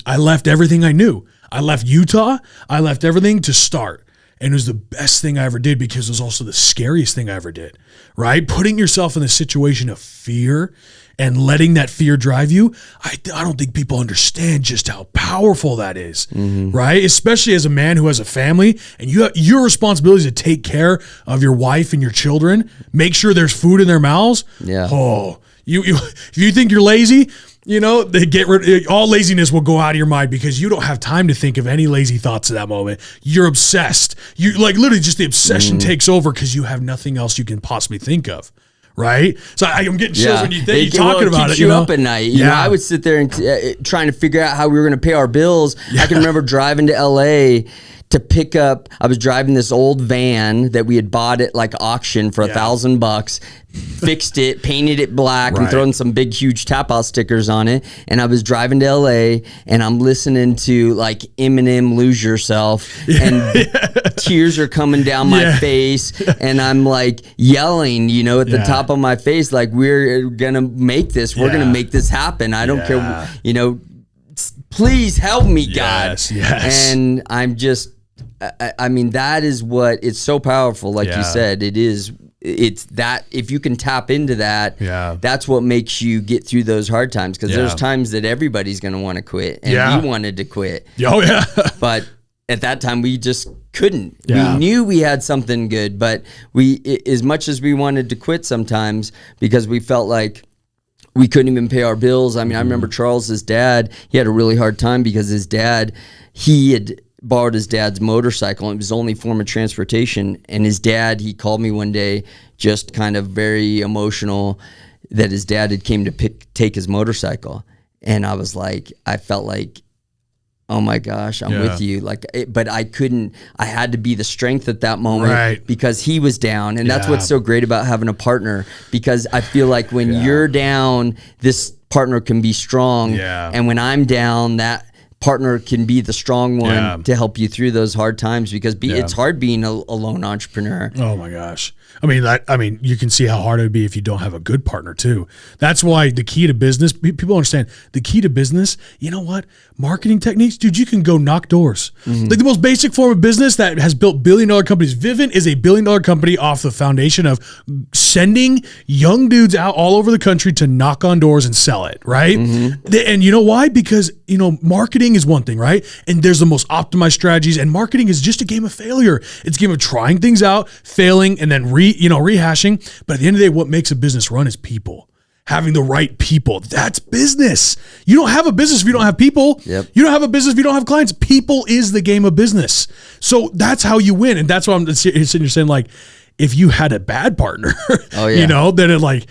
Speaker 1: I left everything I knew. I left Utah. I left everything to start. And it was the best thing I ever did, because it was also the scariest thing I ever did, right? Putting yourself in a situation of fear and letting that fear drive you. I don't think people understand just how powerful that is, right? Especially as a man who has a family, and your responsibility is to take care of your wife and your children, make sure there's food in their mouths.
Speaker 2: Yeah.
Speaker 1: Oh, if you think you're lazy, they get rid. All laziness will go out of your mind, because you don't have time to think of any lazy thoughts at that moment. You're obsessed. You like literally just the obsession takes over, because you have nothing else you can possibly think of, right? So I'm getting chills when you think you're talking about it.
Speaker 2: You up at night. You know, I would sit there and trying to figure out how we were going to pay our bills. I can remember driving to LA to pick up. I was driving this old van that we had bought at like auction for $1,000, fixed it, painted it black, and thrown some big huge Tapout stickers on it. And I was driving to LA, and I'm listening to like Eminem, Lose Yourself, and tears are coming down my face, and I'm like yelling, at the top of my face, like, we're gonna make this, we're gonna make this happen. I don't care, please help me, God.
Speaker 1: Yes.
Speaker 2: And I'm just, I mean, that is what, it's so powerful. Like you said, it's that, if you can tap into that, that's what makes you get through those hard times. Because there's times that everybody's going to want to quit, and we wanted to quit.
Speaker 1: Oh yeah.
Speaker 2: But at that time, we just couldn't. We knew we had something good, but as much as we wanted to quit sometimes, because we felt like we couldn't even pay our bills. I mean, I remember Charles's dad, he had a really hard time, because his dad, he had borrowed his dad's motorcycle, and it was his only form of transportation. And his dad, he called me one day, just kind of very emotional, that his dad had came to take his motorcycle. And I was like, I felt like, oh my gosh, I'm with you. Like, but I couldn't, I had to be the strength at that moment, because he was down. And that's what's so great about having a partner, because I feel like when you're down, this partner can be strong. And when I'm down, that partner can be the strong one to help you through those hard times, because it's hard being a lone entrepreneur.
Speaker 1: Oh my gosh. I mean, you can see how hard it would be if you don't have a good partner too. That's why the key to business, people understand the key to business, you know what? Marketing techniques, dude, you can go knock doors. Like the most basic form of business that has built billion-dollar companies. Vivint is a billion-dollar company off the foundation of sending young dudes out all over the country to knock on doors and sell it, right? And you know why? Because, marketing is one thing, right? And there's the most optimized strategies, and marketing is just a game of failure. It's a game of trying things out, failing, and then rehashing. But at the end of the day, what makes a business run is people. Having the right people. That's business. You don't have a business if you don't have people.
Speaker 2: Yep.
Speaker 1: You don't have a business if you don't have clients. People is the game of business. So that's how you win. And that's why I'm sitting here saying, like, if you had a bad partner, then it like,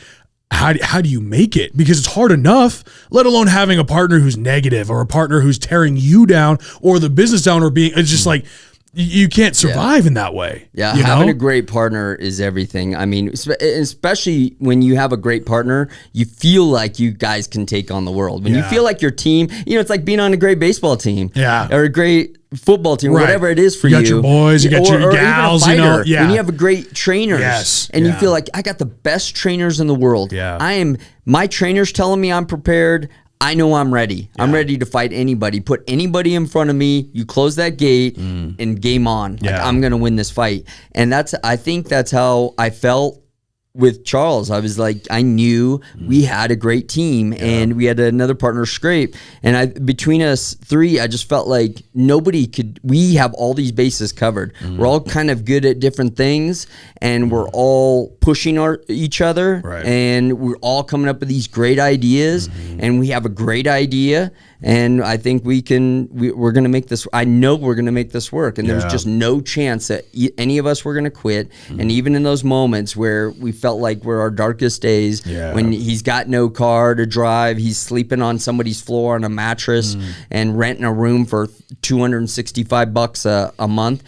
Speaker 1: how do you make it? Because it's hard enough, let alone having a partner who's negative or a partner who's tearing you down or the business down, or it's just like, you can't survive in that way.
Speaker 2: Yeah, having a great partner is everything. I mean, especially when you have a great partner, you feel like you guys can take on the world. When you feel like your team, it's like being on a great baseball team, or a great football team, whatever it is for you.
Speaker 1: You got your boys, you got your gals,
Speaker 2: when you have a great trainers, and you feel like I got the best trainers in the world. My trainer's telling me I'm prepared. I know I'm ready. I'm ready to fight anybody. Put anybody in front of me. You close that gate and game on. Like, I'm going to win this fight. And I think that's how I felt with Charles. I was like, I knew we had a great team, and we had another partner, Scrape. And between us three, I just felt like we have all these bases covered. We're all kind of good at different things, and we're all pushing each other, and we're all coming up with these great ideas, and we have a great idea. And I think we're going to make this. I know we're going to make this work. And there's just no chance that any of us were going to quit. And even in those moments where we felt like we're our darkest days, when he's got no car to drive, he's sleeping on somebody's floor on a mattress and renting a room for $265 a month.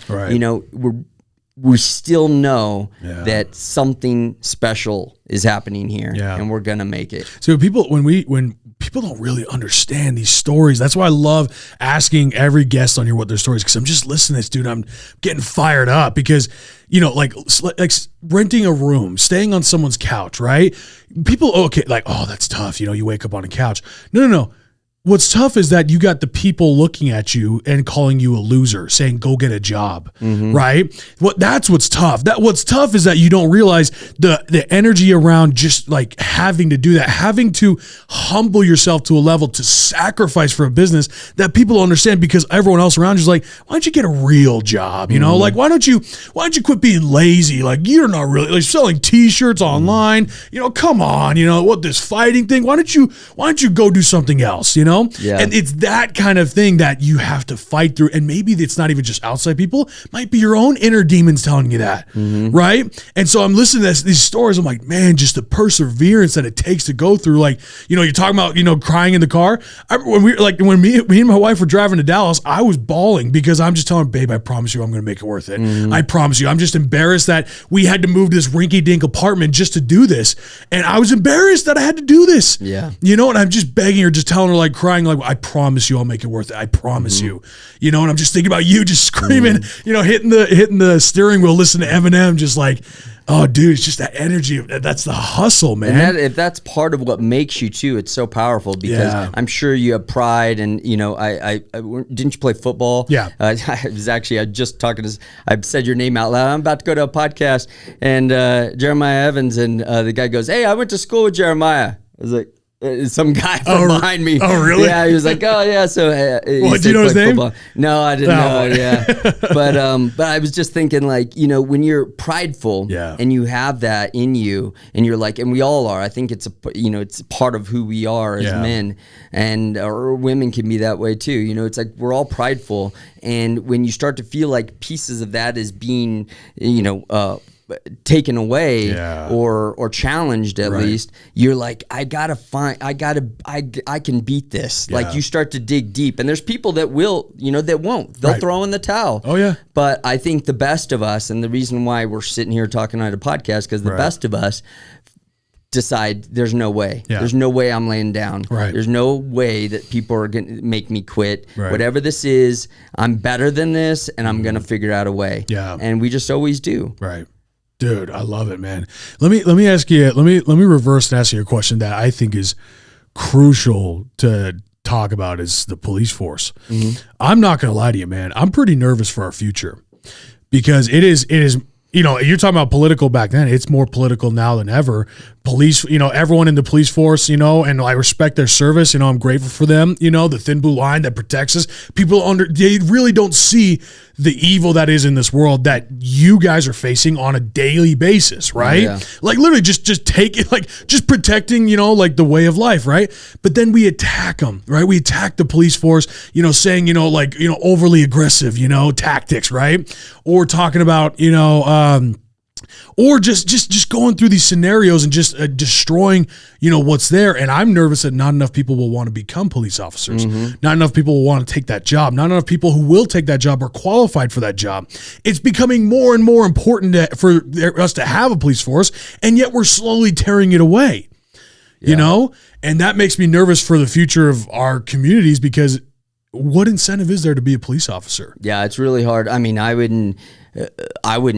Speaker 2: We still know that something special is happening here, and we're gonna make it.
Speaker 1: So when people don't really understand these stories, that's why I love asking every guest on here what their stories, because I'm just listening to this, dude. I'm getting fired up because like renting a room, staying on someone's couch, right? People, that's tough. You wake up on a couch. No. What's tough is that you got the people looking at you and calling you a loser, saying, go get a job, right? That's what's tough. What's tough is that you don't realize the energy around just like having to do that, having to humble yourself to a level to sacrifice for a business that people don't understand, because everyone else around you is like, why don't you get a real job? Like, why don't you quit being lazy? Like, you're not really like selling t-shirts online, come on, this fighting thing, why don't you go do something else, And it's that kind of thing that you have to fight through. And maybe it's not even just outside people, it might be your own inner demons telling you that, right? And so I'm listening to these stories. I'm like, man, just the perseverance that it takes to go through. Like, you're talking about, crying in the car. When me and my wife were driving to Dallas, I was bawling because I'm just telling her, babe, I promise you I'm going to make it worth it. I promise you. I'm just embarrassed that we had to move to this rinky-dink apartment just to do this. And I was embarrassed that I had to do this. And I'm just begging her, just telling her, like, crying, like, I promise you I'll make it worth it. I promise you. And I'm just thinking about you just screaming, hitting the steering wheel, listening to Eminem, just like, oh, dude, it's just that energy. That's the hustle, man.
Speaker 2: And if that's part of what makes you too, it's so powerful, because I'm sure you have pride. And I didn't you play football? I said your name out loud. I'm about to go to a podcast, and Jeremiah Evans, and the guy goes, hey, I went to school with Jeremiah. I was like, some guy from behind me.
Speaker 1: Oh, really?
Speaker 2: Yeah, he was like, oh, yeah. So,
Speaker 1: do you know his name?
Speaker 2: Football. No, I didn't know. Yeah, but I was just thinking, like, when you're prideful, and you have that in you, and you're like, and we all are. I think it's it's part of who we are as men, and or women can be that way too. It's like we're all prideful, and when you start to feel like pieces of that is being, taken away or challenged, at least, you're like, I can beat this. Like, you start to dig deep, and there's people that won't, they'll throw in the towel. But I think the best of us, and the reason why we're sitting here talking on a podcast, because the best of us decide there's no way.
Speaker 1: Yeah.
Speaker 2: There's no way I'm laying down.
Speaker 1: Right.
Speaker 2: There's no way that people are going to make me quit.
Speaker 1: Right.
Speaker 2: Whatever this is, I'm better than this, and I'm going to figure out a way.
Speaker 1: Yeah.
Speaker 2: And we just always do.
Speaker 1: Right. Dude, I love it, man. Let me ask you, let me reverse and ask you a question that I think is crucial to talk about is the police force. I'm not going to lie to you, man. I'm pretty nervous for our future because it is, you know, you're talking about political back then. It's more political now than ever. Police, you know, everyone in the police force, you know, and I respect their service. You know, I'm grateful for them. You know, the thin blue line that protects us. People they really don't see the evil that is in this world that you guys are facing on a daily basis, right? Yeah. Like literally just take it, like just protecting, you know, like the way of life, right? But then we attack them, right? We attack the police force, you know, saying, you know, like, you know, overly aggressive, you know, tactics, right? Or talking about, you know, or just going through these scenarios and just destroying, you know, what's there. And I'm nervous that not enough people will want to become police officers. Not enough people will want to take that job. Not enough people who will take that job are qualified for that job. It's becoming more and more important for us to have a police force, and yet we're slowly tearing it away, you know? And that makes me nervous for the future of our communities because what incentive is there to be a police officer?
Speaker 2: Yeah, it's really hard. I mean, I wouldn't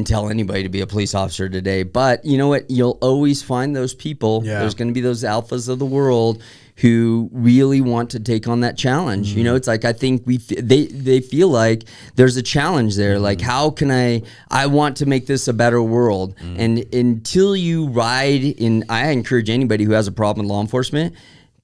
Speaker 2: tell anybody to be a police officer today, but you know what? You'll always find those people. Yeah. There's going to be those alphas of the world who really want to take on that challenge. You know, it's like, I think they feel like there's a challenge there. Like, how can I want to make this a better world. And until you ride in, I encourage anybody who has a problem with law enforcement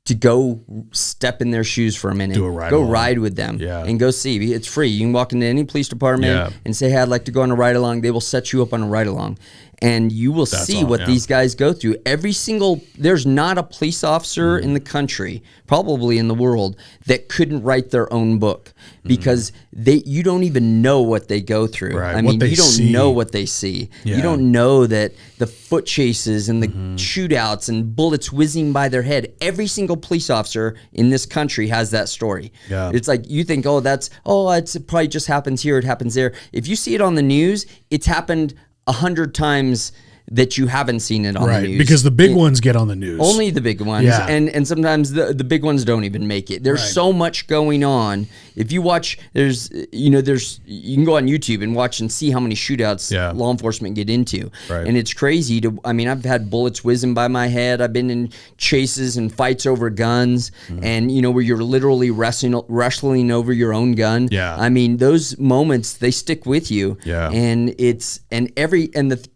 Speaker 2: to go step in their shoes for a minute. Go ride with them and go see. It's free. You can walk into any police department and say, hey, I'd like to go on a ride along. They will set you up on a ride along. And you will see what these guys go through. There's not a police officer in the country, probably in the world, that couldn't write their own book because you don't even know what they go through.
Speaker 1: Right.
Speaker 2: I mean, you don't know what they see. Yeah. You don't know that the foot chases and the shootouts and bullets whizzing by their head. Every single police officer in this country has that story. Yeah. It's like you think, it probably just happens here, it happens there. If you see it on the news, it's happened 100 times that you haven't seen it on the news.
Speaker 1: Because the big ones get on the news.
Speaker 2: Only the big ones. Yeah. And sometimes the big ones don't even make it. There's so much going on. If you watch, you can go on YouTube and watch and see how many shootouts law enforcement get into. Right. And it's crazy I've had bullets whizzing by my head. I've been in chases and fights over guns and, you know, where you're literally wrestling over your own gun. Yeah. I mean, those moments, they stick with you. Yeah. And the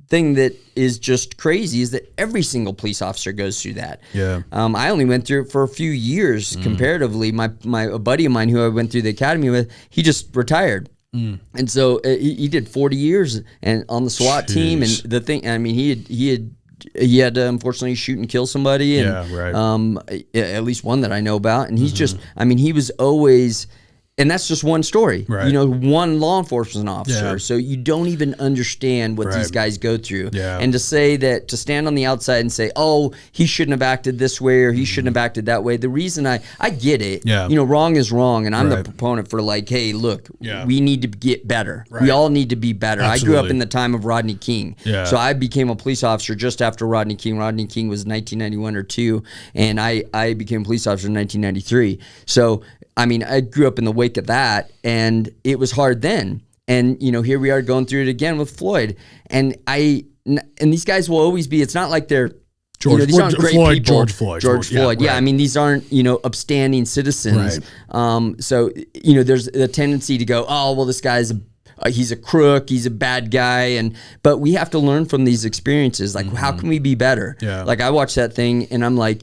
Speaker 2: thing that is just crazy is that every single police officer goes through that. Yeah. I only went through it for a few years comparatively. A buddy of mine who I went through the academy with, he just retired. And so he did 40 years and on the SWAT team. And the thing, I mean, he had to unfortunately shoot and kill somebody. And, at least one that I know about. And he's just, I mean, he was always... And that's just one story, you know, one law enforcement officer. Yeah. So you don't even understand what these guys go through. Yeah. And to stand on the outside and say, oh, he shouldn't have acted this way or he shouldn't have acted that way. The reason I get it, you know, wrong is wrong. And I'm the proponent for like, hey, look, we need to get better. Right. We all need to be better. Absolutely. I grew up in the time of Rodney King. Yeah. So I became a police officer just after Rodney King. Rodney King was 1991 or 2. And I became a police officer in 1993. So, I mean, I grew up in the wake of that, and it was hard then. And, you know, here we are going through it again with Floyd. And these guys will always be, it's not like they're, these aren't great people. George Floyd. Yeah, I mean, these aren't, you know, upstanding citizens. Right. So, you know, there's a tendency to go, oh, well, this guy's he's a crook, he's a bad guy. But we have to learn from these experiences. Like, how can we be better? Yeah. Like, I watched that thing, and I'm like,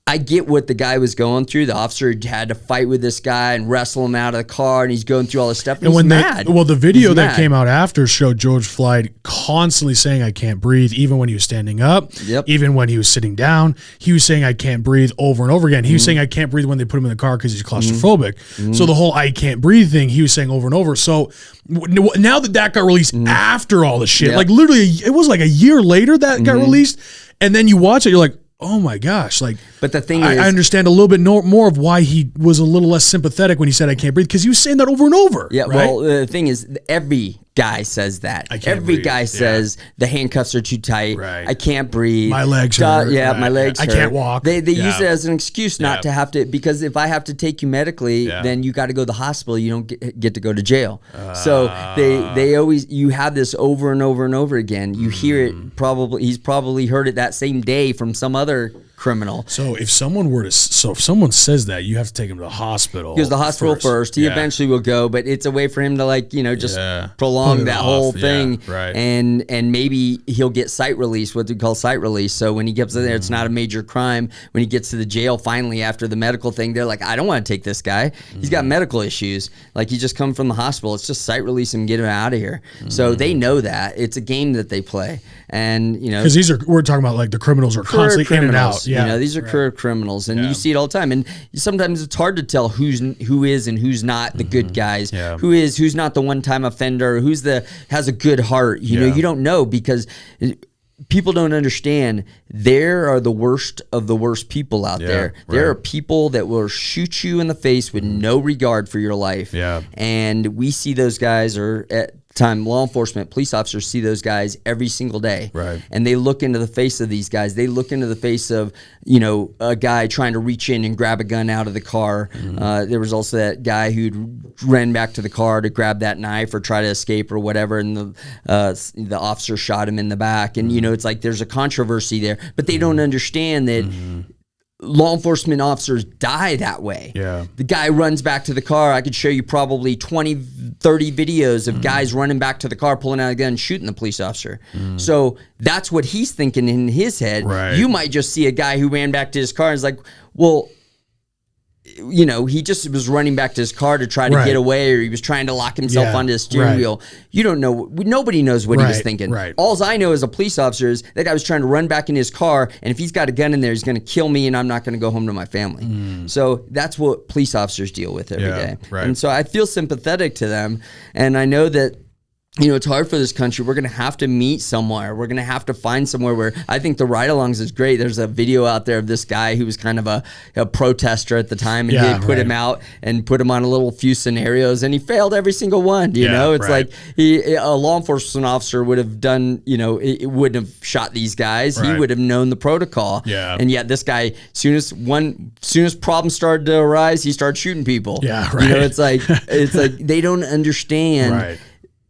Speaker 2: I get what the guy was going through. The officer had to fight with this guy and wrestle him out of the car, and he's going through all this stuff. And he's mad.
Speaker 1: The video that came out after showed George Floyd constantly saying, I can't breathe, even when he was standing up, even when he was sitting down. He was saying, I can't breathe over and over again. He was saying, I can't breathe when they put him in the car because he's claustrophobic. So the whole I can't breathe thing, he was saying over and over. So now that got released after all the shit, like literally, it was like a year later that got released. And then you watch it, you're like, oh my gosh! Like,
Speaker 2: but the thing is,
Speaker 1: I understand a little bit more of why he was a little less sympathetic when he said "I can't breathe" because he was saying that over and over.
Speaker 2: Yeah. Right? Well, the thing is, every guy says that.
Speaker 1: Every
Speaker 2: guy says the handcuffs are too tight.
Speaker 1: Right.
Speaker 2: I can't breathe.
Speaker 1: My legs hurt.
Speaker 2: Yeah, my legs hurt.
Speaker 1: I can't walk.
Speaker 2: They use it as an excuse not to have to, because if I have to take you medically, then you got to go to the hospital. You don't get to go to jail. So they always, you have this over and over and over again. You hear it he's probably heard it that same day from some other criminal.
Speaker 1: So if someone says that, you have to take him to the hospital.
Speaker 2: He goes to the hospital first. He eventually will go, but it's a way for him to, like, just prolong that whole thing.
Speaker 1: Right.
Speaker 2: And maybe he'll get sight release, what we call sight release. So when he gets in there, it's not a major crime. When he gets to the jail, finally, after the medical thing, they're like, I don't want to take this guy. He's got medical issues. Like, he just come from the hospital. It's just sight release him, get him out of here. So they know that. It's a game that they play. And,
Speaker 1: because we're talking about, like, the criminals are constantly in and out.
Speaker 2: Yeah. These are career criminals, and you see it all the time. And sometimes it's hard to tell who is and who's not the good guys, who's not the one-time offender, has a good heart. You don't know, because people don't understand. There are the worst of the worst people out there. There are people that will shoot you in the face with no regard for your life. Yeah. And we see those guys, or at time, law enforcement, police officers see those guys every single day. Right. And they look into the face of these guys. They look into the face of, a guy trying to reach in and grab a gun out of the car. There was also that guy who'd ran back to the car to grab that knife or try to escape or whatever, and the officer shot him in the back. And, it's like there's a controversy there, but they don't understand that law enforcement officers die that way. Yeah. The guy runs back to the car. I could show you probably 20, 30 videos of guys running back to the car, pulling out a gun, shooting the police officer. So that's what he's thinking in his head. Right. You might just see a guy who ran back to his car and is like, well, he just was running back to his car to try to get away, or he was trying to lock himself onto his steering wheel. You don't know. Nobody knows what he was thinking. Right. All I know as a police officer is that guy was trying to run back in his car, and if he's got a gun in there, he's going to kill me, and I'm not going to go home to my family. So that's what police officers deal with every day. Right. And so I feel sympathetic to them, and I know that it's hard for this country. We're going to have to meet somewhere. We're going to have to find somewhere where, I think the ride-alongs is great. There's a video out there of this guy who was kind of a protester at the time, and they put him out and put him on a little few scenarios, and he failed every single one. It's like a law enforcement officer would have done, it wouldn't have shot these guys. He would have known the protocol. Yeah. And yet this guy, soon as problems started to arise, he started shooting people. Yeah, right. It's like they don't understand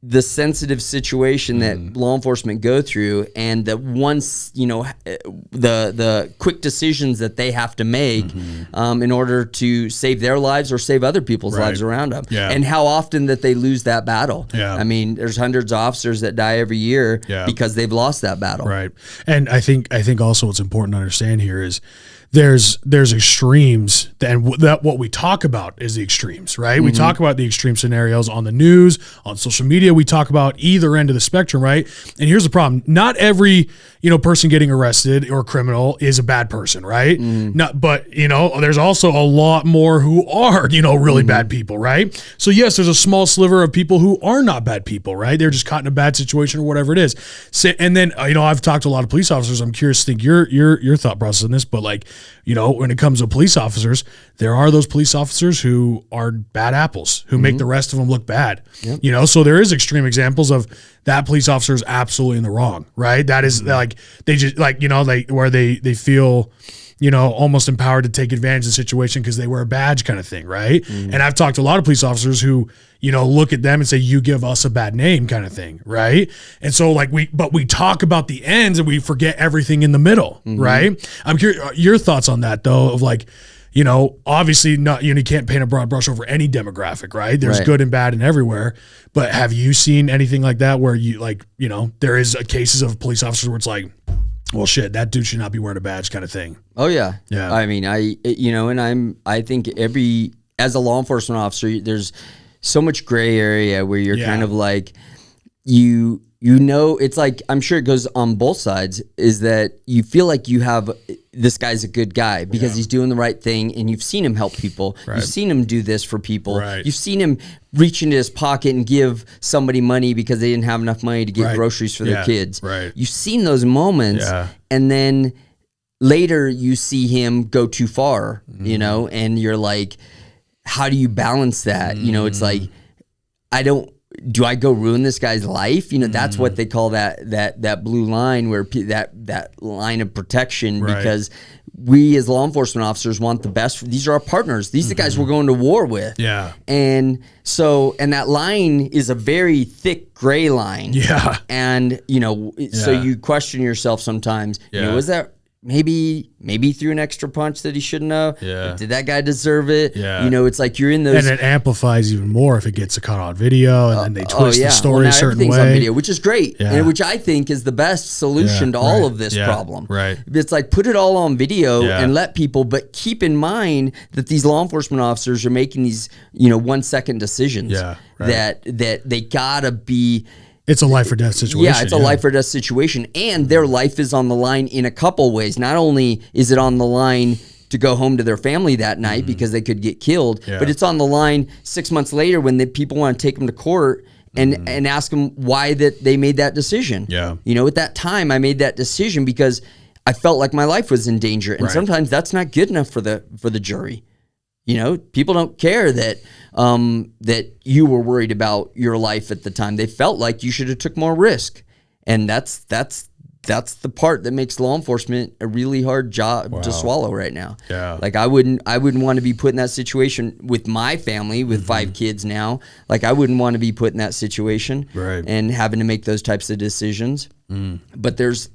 Speaker 2: the sensitive situation that law enforcement go through, and that once the quick decisions that they have to make in order to save their lives or save other people's lives around them, and how often that they lose that battle. I mean, there's hundreds of officers that die every year because they've lost that battle. Right.
Speaker 1: And I think also what's important to understand here is there's extremes, and that what we talk about is the extremes, right? We talk about the extreme scenarios on the news, on social media. We talk about either end of the spectrum, right? And here's the problem: not every person getting arrested or criminal is a bad person, right? But there's also a lot more who are really bad people, right? So yes, there's a small sliver of people who are not bad people, right? They're just caught in a bad situation or whatever it is. So, and then I've talked to a lot of police officers. I'm curious to think your thought process on this, but like, when it comes to police officers, there are those police officers who are bad apples, who make the rest of them look bad. Yep. So there is extreme examples of that police officer is absolutely in the wrong, right? That is like, they just like, where they feel, almost empowered to take advantage of the situation because they wear a badge kind of thing, right? And I've talked to a lot of police officers who, look at them and say, you give us a bad name kind of thing, right? And so like we talk about the ends and we forget everything in the middle, right? I'm curious your thoughts on that though, of like, obviously not, you can't paint a broad brush over any demographic, right? There's good and bad and everywhere, but have you seen anything like that where you like, there is cases of police officers where it's like, well, shit, that dude should not be wearing a badge kind of thing? Oh yeah. Yeah. I mean, I think as a law enforcement officer, there's so much gray area where you're kind of like, it's like, I'm sure it goes on both sides, is that you feel like you have, this guy's a good guy because he's doing the right thing, and you've seen him help people. Right. You've seen him do this for people. Right. You've seen him reach into his pocket and give somebody money because they didn't have enough money to get groceries for their kids. Right. You've seen those moments, and then later you see him go too far, and you're like, how do you balance that? It's like,
Speaker 2: do I go ruin this guy's life? That's what they call that blue line, where that line of protection, because we as law enforcement officers want the best. These are our partners. These are the guys we're going to war with.
Speaker 1: Yeah.
Speaker 2: And that line is a very thick gray line.
Speaker 1: Yeah.
Speaker 2: And, so you question yourself sometimes, was that maybe threw an extra punch that he shouldn't have?
Speaker 1: Yeah.
Speaker 2: Did that guy deserve it?
Speaker 1: Yeah.
Speaker 2: It's like you're in those.
Speaker 1: And it amplifies even more if it gets caught on video, and then they twist the story a certain way.
Speaker 2: On video, which is great, and which I think is the best solution to all of this problem.
Speaker 1: Right.
Speaker 2: It's like, put it all on video and let people, but keep in mind that these law enforcement officers are making these 1 second decisions.
Speaker 1: Yeah. Right.
Speaker 2: That they gotta be.
Speaker 1: It's a life or death situation.
Speaker 2: Yeah, it's a life or death situation. And their life is on the line in a couple ways. Not only is it on the line to go home to their family that night because they could get killed, but it's on the line 6 months later when the people want to take them to court and ask them why that they made that decision.
Speaker 1: Yeah.
Speaker 2: At that time, I made that decision because I felt like my life was in danger. And sometimes that's not good enough for the jury. People don't care that that you were worried about your life at the time. They felt like you should have took more risk, and that's the part that makes law enforcement a really hard job to swallow right now.
Speaker 1: Yeah,
Speaker 2: like I wouldn't want to be put in that situation with my family with 5 kids now. Like I wouldn't want to be put in that situation, and having to make those types of decisions. But there's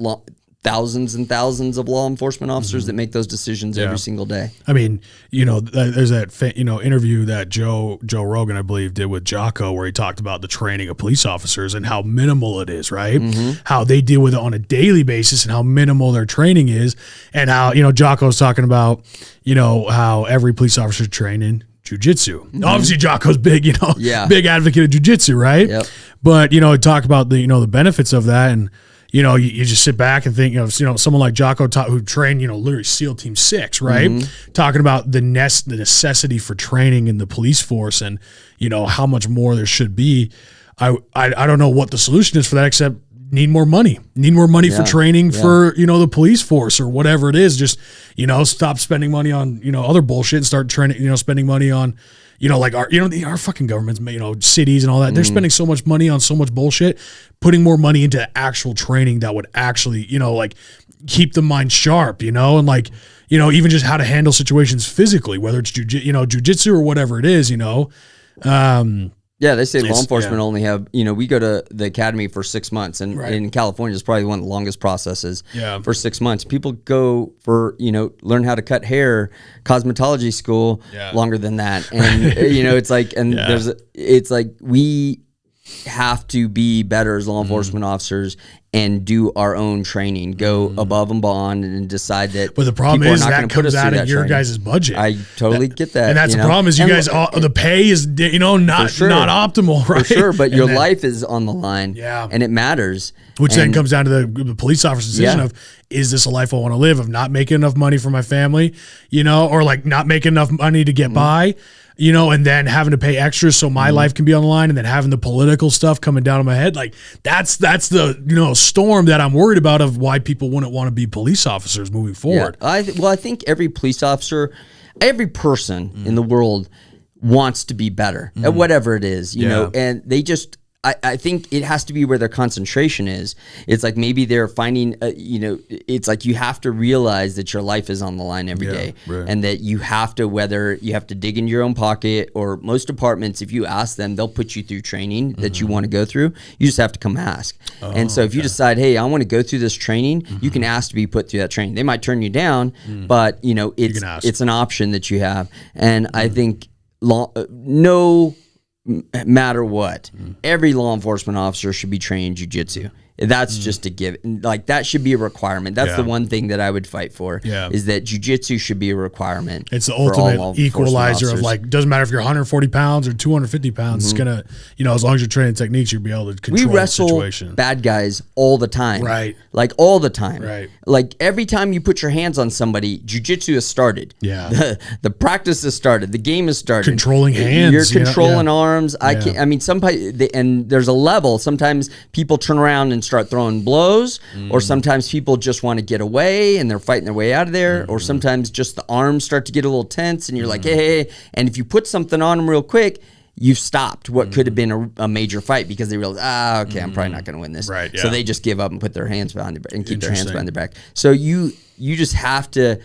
Speaker 2: thousands and thousands of law enforcement officers that make those decisions every single day.
Speaker 1: I mean, there's that interview that Joe Rogan, I believe, did with Jocko, where he talked about the training of police officers and how minimal it is, right? How they deal with it on a daily basis and how minimal their training is, and how Jocko's talking about how every police officer trained in jiu-jitsu. Obviously Jocko's big, big advocate of jiu-jitsu, right?
Speaker 2: Yep.
Speaker 1: But talk about the benefits of that, and you just sit back and think of, someone like Jocko who trained, literally SEAL Team 6, right? Talking about the necessity for training in the police force and, how much more there should be. I don't know what the solution is for that, except need more money for training for, the police force or whatever it is. Just, stop spending money on, other bullshit and start training, spending money on, like our fucking governments, cities and all that, they're spending so much money on so much bullshit, putting more money into actual training that would actually, like keep the mind sharp, and like, even just how to handle situations physically, whether it's jujitsu or whatever it is,
Speaker 2: Yeah, they say law enforcement only have, we go to the academy for 6 months, and in California, it's probably one of the longest processes for 6 months. People go for, learn how to cut hair, cosmetology school, longer than that. And, it's like, and it's like we have to be better as law enforcement officers and do our own training, go above and beyond, and decide that.
Speaker 1: But the problem is that comes out of your guys' budget.
Speaker 2: I totally get that.
Speaker 1: And that's the problem is you guys, the pay is, not optimal, right?
Speaker 2: For sure, but your life is on the line.
Speaker 1: Yeah.
Speaker 2: And it matters.
Speaker 1: Which then comes down to the police officer's decision of, is this a life I want to live, of not making enough money for my family, or like not making enough money to get by, and then having to pay extras so my life can be on the line, and then having the political stuff coming down on my head. Like that's the, storm that I'm worried about of why people wouldn't want to be police officers moving forward.
Speaker 2: Yeah. I think every police officer, every person in the world wants to be better at whatever it is, and they just, I think it has to be where their concentration is. It's like maybe they're finding, it's like you have to realize that your life is on the line every day, and that you have to, whether you have to dig into your own pocket, or most departments, if you ask them, they'll put you through training that you want to go through. You just have to come ask. And so if you decide, hey, I want to go through this training, you can ask to be put through that training. They might turn you down, but it's an option that you have. And I think no matter what, every law enforcement officer should be trained jiu-jitsu. That's just a given. Like that should be a requirement. That's the one thing that I would fight for. Is that jiu-jitsu should be a requirement.
Speaker 1: It's the ultimate equalizer of like, doesn't matter if you're 140 pounds or 250 pounds. It's gonna, as long as you're training techniques, you'll be able to control the situation.
Speaker 2: We wrestle bad guys all the time.
Speaker 1: Right.
Speaker 2: Like all the time.
Speaker 1: Right.
Speaker 2: Like every time you put your hands on somebody, jiu-jitsu has started.
Speaker 1: Yeah.
Speaker 2: The practice has started. The game has started.
Speaker 1: Controlling hands.
Speaker 2: You're controlling arms. And there's a level. Sometimes people turn around and start throwing blows, or sometimes people just want to get away and they're fighting their way out of there, or sometimes just the arms start to get a little tense and you're like, hey, and if you put something on them real quick, you've stopped what could have been a major fight because they realize, okay, I'm probably not going to win this.
Speaker 1: Right,
Speaker 2: So they just give up and put their hands behind their back and keep their hands behind their back. So you just have to,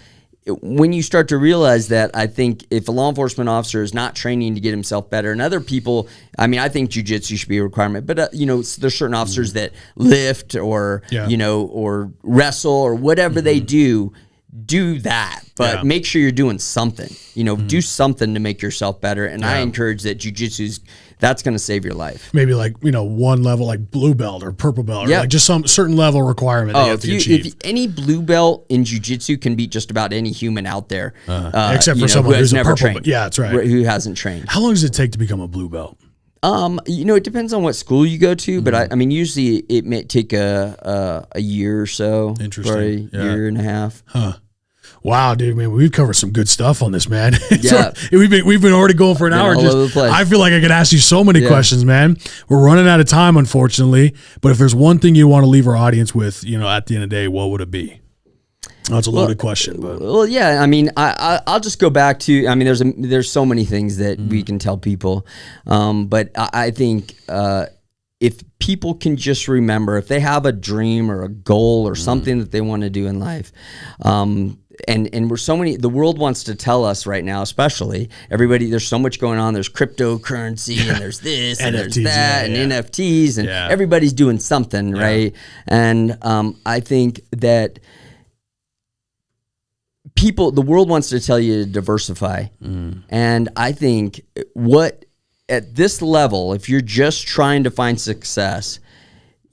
Speaker 2: when you start to realize that, I think if a law enforcement officer is not training to get himself better, and other people, I mean, I think jiu-jitsu should be a requirement, but there's certain officers that lift or or wrestle or whatever they do that, but make sure you're doing something. Do something to make yourself better. And I encourage that jiu-jitsu's, that's going to save your life.
Speaker 1: Maybe like, one level, like blue belt or purple belt, or like just some certain level requirement that you have to achieve.
Speaker 2: If any blue belt in jiu-jitsu can beat just about any human out there.
Speaker 1: Except for someone who's never trained. Yeah, that's right.
Speaker 2: Who hasn't trained.
Speaker 1: How long does it take to become a blue belt?
Speaker 2: It depends on what school you go to, but I mean, usually it may take a year or so.
Speaker 1: Interesting.
Speaker 2: Or a year and a half.
Speaker 1: Huh. Wow, dude, man, we've covered some good stuff on this, man.
Speaker 2: Yeah.
Speaker 1: we've been already going for an hour.
Speaker 2: All over the place.
Speaker 1: I feel like I could ask you so many questions, man. We're running out of time, unfortunately. But if there's one thing you want to leave our audience with, at the end of the day, what would it be? That's a loaded question, but
Speaker 2: yeah. I mean, I'll just go back to. I mean, there's so many things that we can tell people, but I think if people can just remember, if they have a dream or a goal or something that they want to do in life, and we're so many, the world wants to tell us right now, especially everybody, there's so much going on. There's cryptocurrency and there's this and there's that and NFTs and everybody's doing something, right? And I think that the world wants to tell you to diversify. And I think at this level, if you're just trying to find success,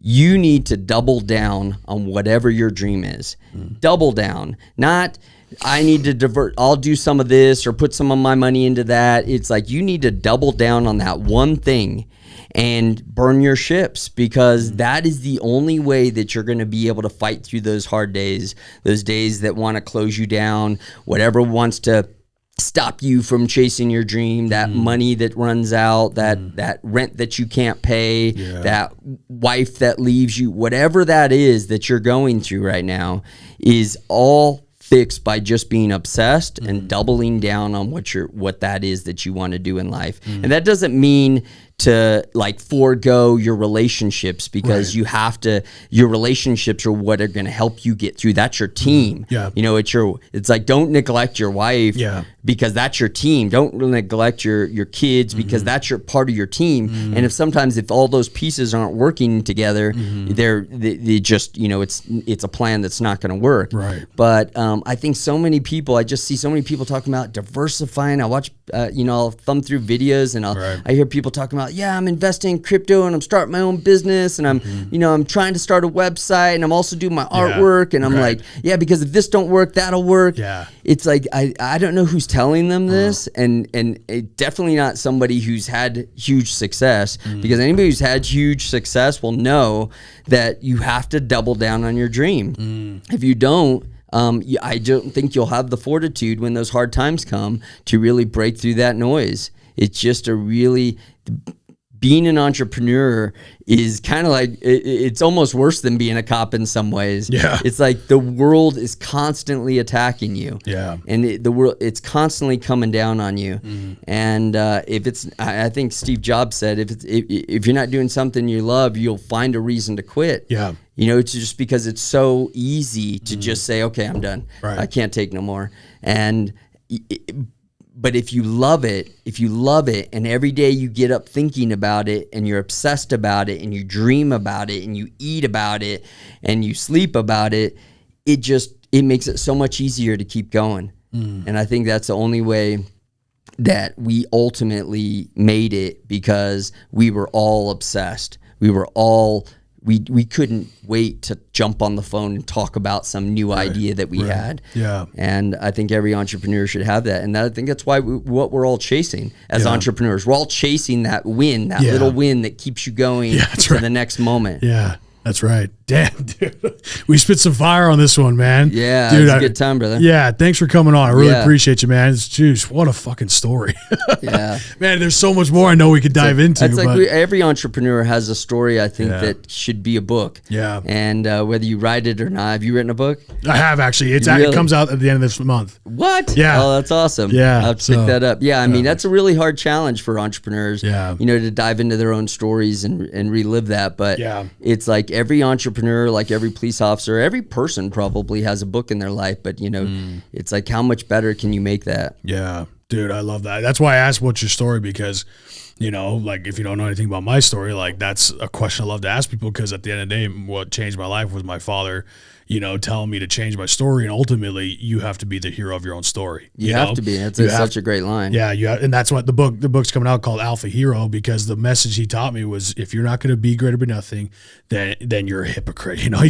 Speaker 2: you need to double down on whatever your dream is. Double down. Not, I need to divert, I'll do some of this or put some of my money into that. It's like you need to double down on that one thing and burn your ships, because that is the only way that you're going to be able to fight through those hard days, those days that want to close you down, whatever wants to stop you from chasing your dream, that money that runs out, that rent that you can't pay, that wife that leaves you, whatever that is that you're going through right now is all fixed by just being obsessed and doubling down on what that is that you want to do in life. And that doesn't mean to like forego your relationships, because you have to, your relationships are what are going to help you get through. That's your team. It's like, don't neglect your wife because that's your team. Don't neglect your kids because that's your part of your team. And if all those pieces aren't working together, they just, it's a plan that's not going to work.
Speaker 1: Right.
Speaker 2: But I think I just see so many people talking about diversifying. I watch, I'll thumb through videos and I hear people talking about, I'm investing in crypto and I'm starting my own business and I'm, I'm trying to start a website and I'm also doing my artwork. And I'm like, because if this don't work, that'll work. Yeah. It's like, I don't know who's telling them this, and it definitely not somebody who's had huge success, because anybody who's had huge success will know that you have to double down on your dream. If you don't, I don't think you'll have the fortitude when those hard times come to really break through that noise. It's just being an entrepreneur is kind of like, it's almost worse than being a cop in some ways.
Speaker 1: Yeah.
Speaker 2: It's like the world is constantly attacking you. Yeah. And it's constantly coming down on you. And I think Steve Jobs said, if you're not doing something you love, you'll find a reason to quit. Yeah. It's just because it's so easy to just say, okay, I'm done. Right. I can't take no more. But if you love it, and every day you get up thinking about it and you're obsessed about it and you dream about it and you eat about it and you sleep about it, it makes it so much easier to keep going. And I think that's the only way that we ultimately made it, because we were all obsessed. We couldn't wait to jump on the phone and talk about some new idea that we had. Yeah. And I think every entrepreneur should have that. And I think that's why what we're all chasing as entrepreneurs. We're all chasing that win, that little win that keeps you going to the next moment.
Speaker 1: Yeah. That's right. Damn, dude. We spit some fire on this one, man.
Speaker 2: Yeah,
Speaker 1: dude,
Speaker 2: it's a good time, brother.
Speaker 1: Yeah, thanks for coming on. I really appreciate you, man. Jeez, what a fucking story.
Speaker 2: Yeah.
Speaker 1: Man, there's so much more I know we could dive into.
Speaker 2: It's like every entrepreneur has a story, I think, that should be a book.
Speaker 1: Yeah.
Speaker 2: And whether you write it or not, have you written a book?
Speaker 1: I have, actually. It comes out at the end of this month.
Speaker 2: What?
Speaker 1: Yeah.
Speaker 2: Oh, that's awesome.
Speaker 1: Yeah.
Speaker 2: I'll have to pick that up. Yeah, I mean, that's a really hard challenge for entrepreneurs,
Speaker 1: Yeah.
Speaker 2: you know, to dive into their own stories and relive that. But it's like every entrepreneur, like every police officer, every person probably has a book in their life. But, you know, it's like, how much better can you make that?
Speaker 1: Yeah. Dude, I love that. That's why I asked what's your story, because, you know, like, if you don't know anything about my story, like, that's a question I love to ask people, because at the end of the day, what changed my life was my father, you know, telling me to change my story. And ultimately, you have to be the hero of your own story.
Speaker 2: You have to be. That's such a great line.
Speaker 1: Yeah, and that's what the book's coming out called Alpha Hero, because the message he taught me was, if you're not going to be great or be nothing, then you're a hypocrite. You know, I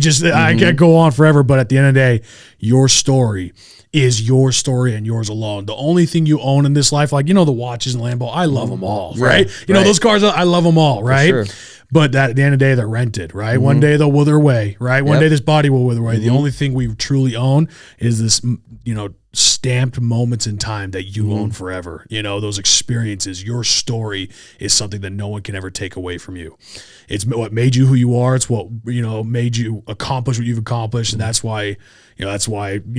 Speaker 1: can't go on forever, but at the end of the day, your story is your story and yours alone. The only thing you own in this life, like, you know, the watches and Lambo, I love them all, right? You know, those cars, I love them all, right? Sure. But at the end of the day, they're rented, right? One day they'll wither away, right? One day this body will wither away. The only thing we truly own is this, you know, stamped moments in time that you own forever. You know, those experiences, your story is something that no one can ever take away from you. It's what made you who you are. It's what, you know, made you accomplish what you've accomplished. And that's why, you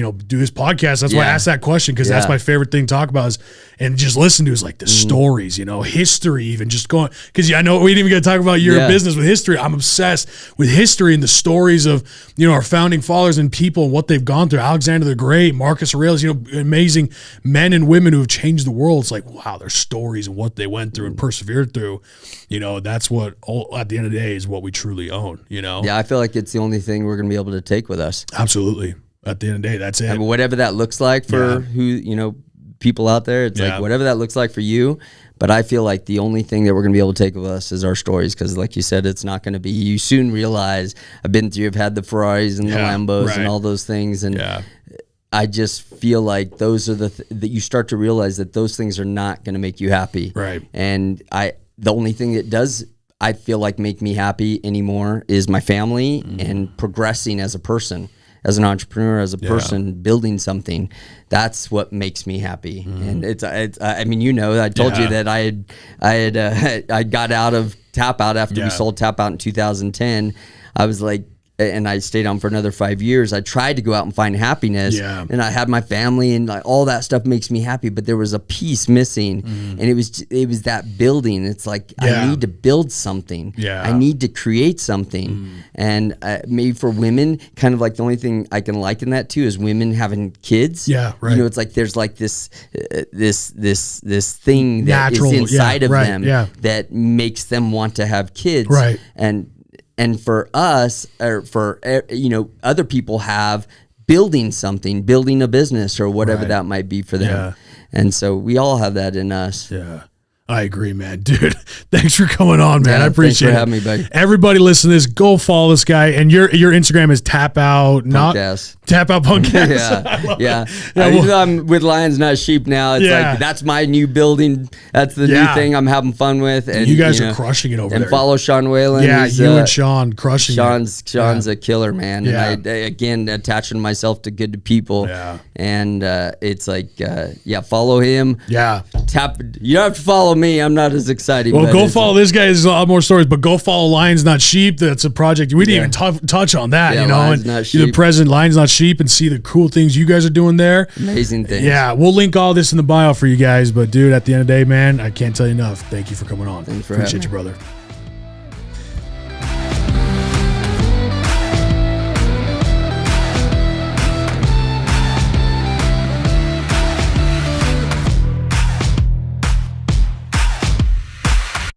Speaker 1: know, do this podcast. That's why I asked that question, because that's my favorite thing to talk about and just listen to is like the stories, you know, history, even just going, because I know we didn't even get to talk about your business with history. I'm obsessed with history and the stories of, you know, our founding fathers and people and what they've gone through. Alexander the Great, Marcus Aurelius, you know, amazing men and women who have changed the world. It's like, wow, their stories and what they went through and persevered through. You know, that's what, at the end of the day, is what we truly own, you know?
Speaker 2: Yeah, I feel like it's the only thing we're going to be able to take with us.
Speaker 1: Absolutely. At the end of the day, that's it.
Speaker 2: I mean, whatever that looks like for who, you know, people out there, it's like whatever that looks like for you. But I feel like the only thing that we're going to be able to take with us is our stories, because like you said, it's not going to be, you soon realize, I've had the Ferraris and the Lambos and all those things. And I just feel like those are that you start to realize that those things are not going to make you happy.
Speaker 1: Right.
Speaker 2: And the only thing that does, I feel like, make me happy anymore is my family and progressing as a person, as an entrepreneur, as a person, building something. That's what makes me happy. And it's I mean, you know, I told you that I got out of Tapout after we sold Tapout in 2010. I was like, and I stayed on for another 5 years. I tried to go out and find happiness, and I had my family, and like all that stuff makes me happy. But there was a piece missing, and it was that building. It's like I need to build something. I need to create something. And maybe for women, kind of like the only thing I can liken that to is women having kids. You know, it's like there's like this thing that is inside of them that makes them want to have kids. And for us, or for, you know, other people have building something, building a business or whatever that might be for them. And so we all have that in us.
Speaker 1: I agree, man. Dude, thanks for coming on, man. I appreciate it.
Speaker 2: Thanks for having me, buddy.
Speaker 1: Everybody listen to this. Go follow this guy. And your Instagram is Tapout, not Tapout Podcast.
Speaker 2: I'm with Lions Not Sheep now. It's like, that's my new building. That's the new thing I'm having fun with. And
Speaker 1: you guys are crushing it over there.
Speaker 2: And follow Sean Whalen.
Speaker 1: Yeah, you and Sean crushing it.
Speaker 2: Sean's a killer, man. And I again, attaching myself to good people. And it's like, follow him. You don't have to follow me. I'm not as excited.
Speaker 1: Well, go follow this guy. There's a lot more stories, but go follow Lions Not Sheep. That's a project. We didn't even touch on that, you know.
Speaker 2: Lions Not Sheep.
Speaker 1: You're the president, Lions Not Sheep, and see the cool things you guys are doing there.
Speaker 2: Amazing things.
Speaker 1: Yeah, we'll link all this in the bio for you guys. But dude, at the end of the day, man, I can't tell you enough. Thank you for coming on.
Speaker 2: Thanks for
Speaker 1: Appreciate
Speaker 2: having
Speaker 1: you,
Speaker 2: me.
Speaker 1: brother.